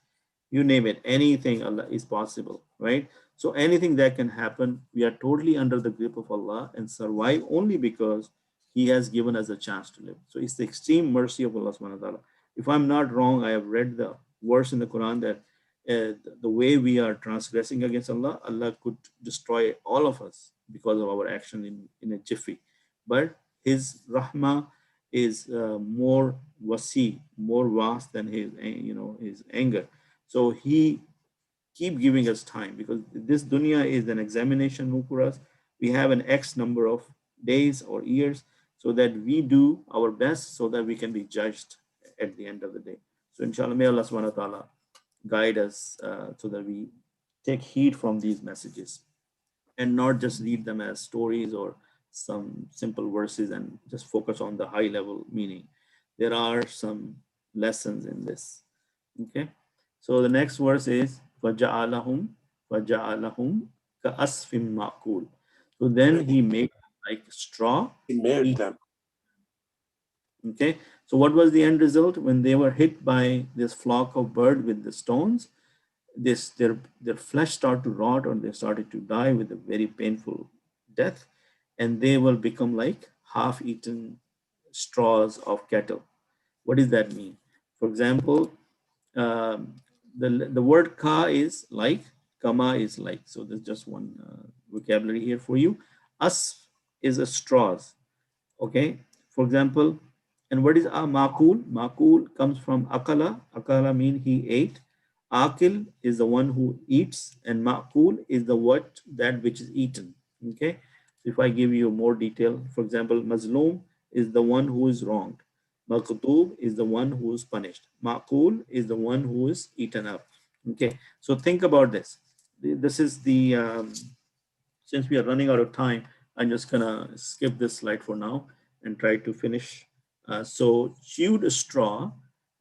you name it, anything Allah is possible, right? So anything that can happen, we are totally under the grip of Allah and survive only because he has given us a chance to live. So it's the extreme mercy of Allah subhanahu wa ta'ala. If I'm not wrong, I have read the verse in the Quran that the way we are transgressing against Allah, Allah could destroy all of us because of our action in a jiffy. But his rahmah is more wasi, more vast than his anger. So he keep giving us time, because this dunya is an examination for us. We have an X number of days or years, so that we do our best so that we can be judged at the end of the day. So inshallah, may Allah subhanahu wa ta'ala guide us so that we take heed from these messages and not just read them as stories or some simple verses and just focus on the high level meaning. There are some lessons in this. Okay, so the next verse is فَجَعَلَهُمْ كَأَسْفٍ مَأْكُولٍ. So then he made like straw. He made them. Okay, so what was the end result when they were hit by this flock of bird with the stones? Their flesh started to rot, or they started to die with a very painful death, and they will become like half-eaten straws of cattle. What does that mean? For example, the word ka is like, kama is like. So there's just one vocabulary here for you. As is a straws. Okay. For example, and what is a makul? Makul comes from akala. Akala mean he ate. Akil is the one who eats, and makul is that which is eaten. Okay. So if I give you more detail, for example, mazloom is the one who is wronged. Maqtoob is the one who is punished. Maqul is the one who is eaten up. Okay, so think about this. This is the, since we are running out of time, I'm just gonna skip this slide for now and try to finish. So chewed straw,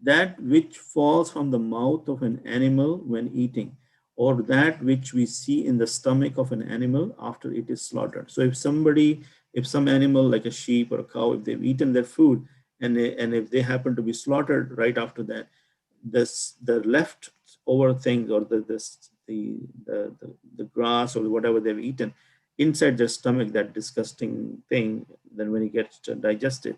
that which falls from the mouth of an animal when eating, or that which we see in the stomach of an animal after it is slaughtered. So if some animal like a sheep or a cow, if they've eaten their food, and if they happen to be slaughtered right after that, the leftover things, or the grass or whatever they've eaten inside their stomach, that disgusting thing, then when it gets digested,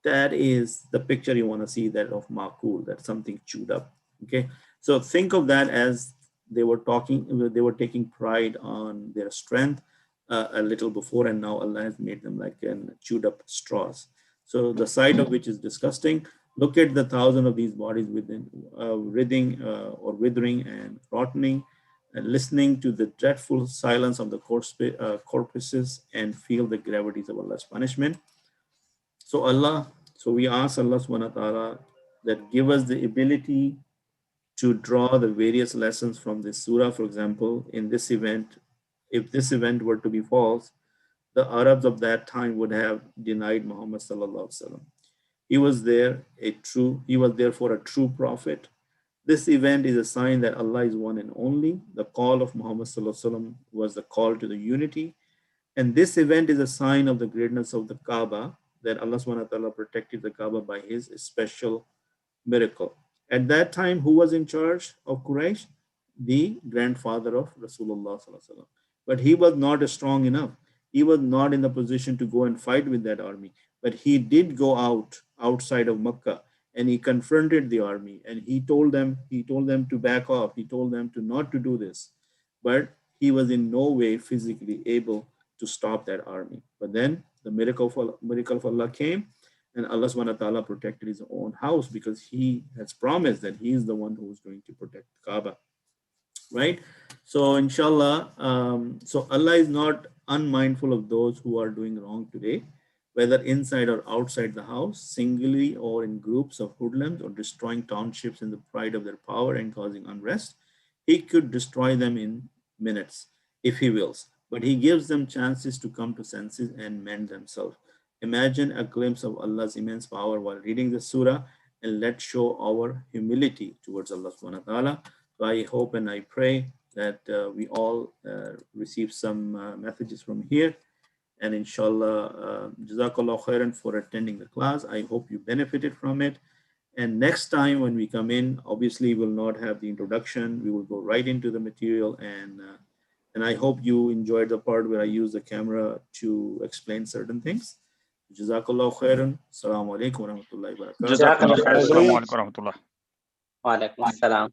that is the picture you want to see, that of makul, that something chewed up. Okay, so think of that as they were taking pride on their strength a little before, and now Allah has made them like chewed up straws. So the sight of which is disgusting. Look at the 1,000 of these bodies within withering and rotting, and listening to the dreadful silence of the corpses, and feel the gravities of Allah's punishment. So we ask Allah subhanahu wa ta'ala that give us the ability to draw the various lessons from this surah. For example, in this event, if this event were to be false, the Arabs of that time would have denied Muhammad sallallahu alaihi wasallam. He was therefore a true prophet. This event is a sign that Allah is one and only. The call of Muhammad sallallahu alaihi wasallam was the call to the unity. And this event is a sign of the greatness of the Kaaba, that Allah subhanahu wa ta'ala protected the Kaaba by his special miracle. At that time, who was in charge of Quraysh? The grandfather of Rasulullah sallallahu alaihi wasallam. But he was not strong enough. He was not in the position to go and fight with that army. But he did go outside of Makkah, and he confronted the army, and he told them to back off. He told them not to do this. But he was in no way physically able to stop that army. But then the miracle of Allah came, and Allah subhanahu wa ta'ala protected his own house, because he has promised that he is the one who is going to protect the Kaaba. Right? So inshallah, so Allah is not unmindful of those who are doing wrong today, whether inside or outside the house, singly or in groups of hoodlums, or destroying townships in the pride of their power and causing unrest. He could destroy them in minutes if he wills, but he gives them chances to come to senses and mend themselves. Imagine a glimpse of Allah's immense power while reading the surah, and let's show our humility towards Allah subhanahu wa ta'ala. So I hope and I pray that we all receive some messages from here. And inshallah, Jazakallah khairan for attending the class. I hope you benefited from it. And next time when we come in, obviously we'll not have the introduction. We will go right into the material. And I hope you enjoyed the part where I use the camera to explain certain things. Jazakallah khairan. Assalamu alaikum wa rahmatullahi wa barakatuh. Jazakallah khair. Assalamu alaikum wa rahmatullah. Wa alaikum assalam.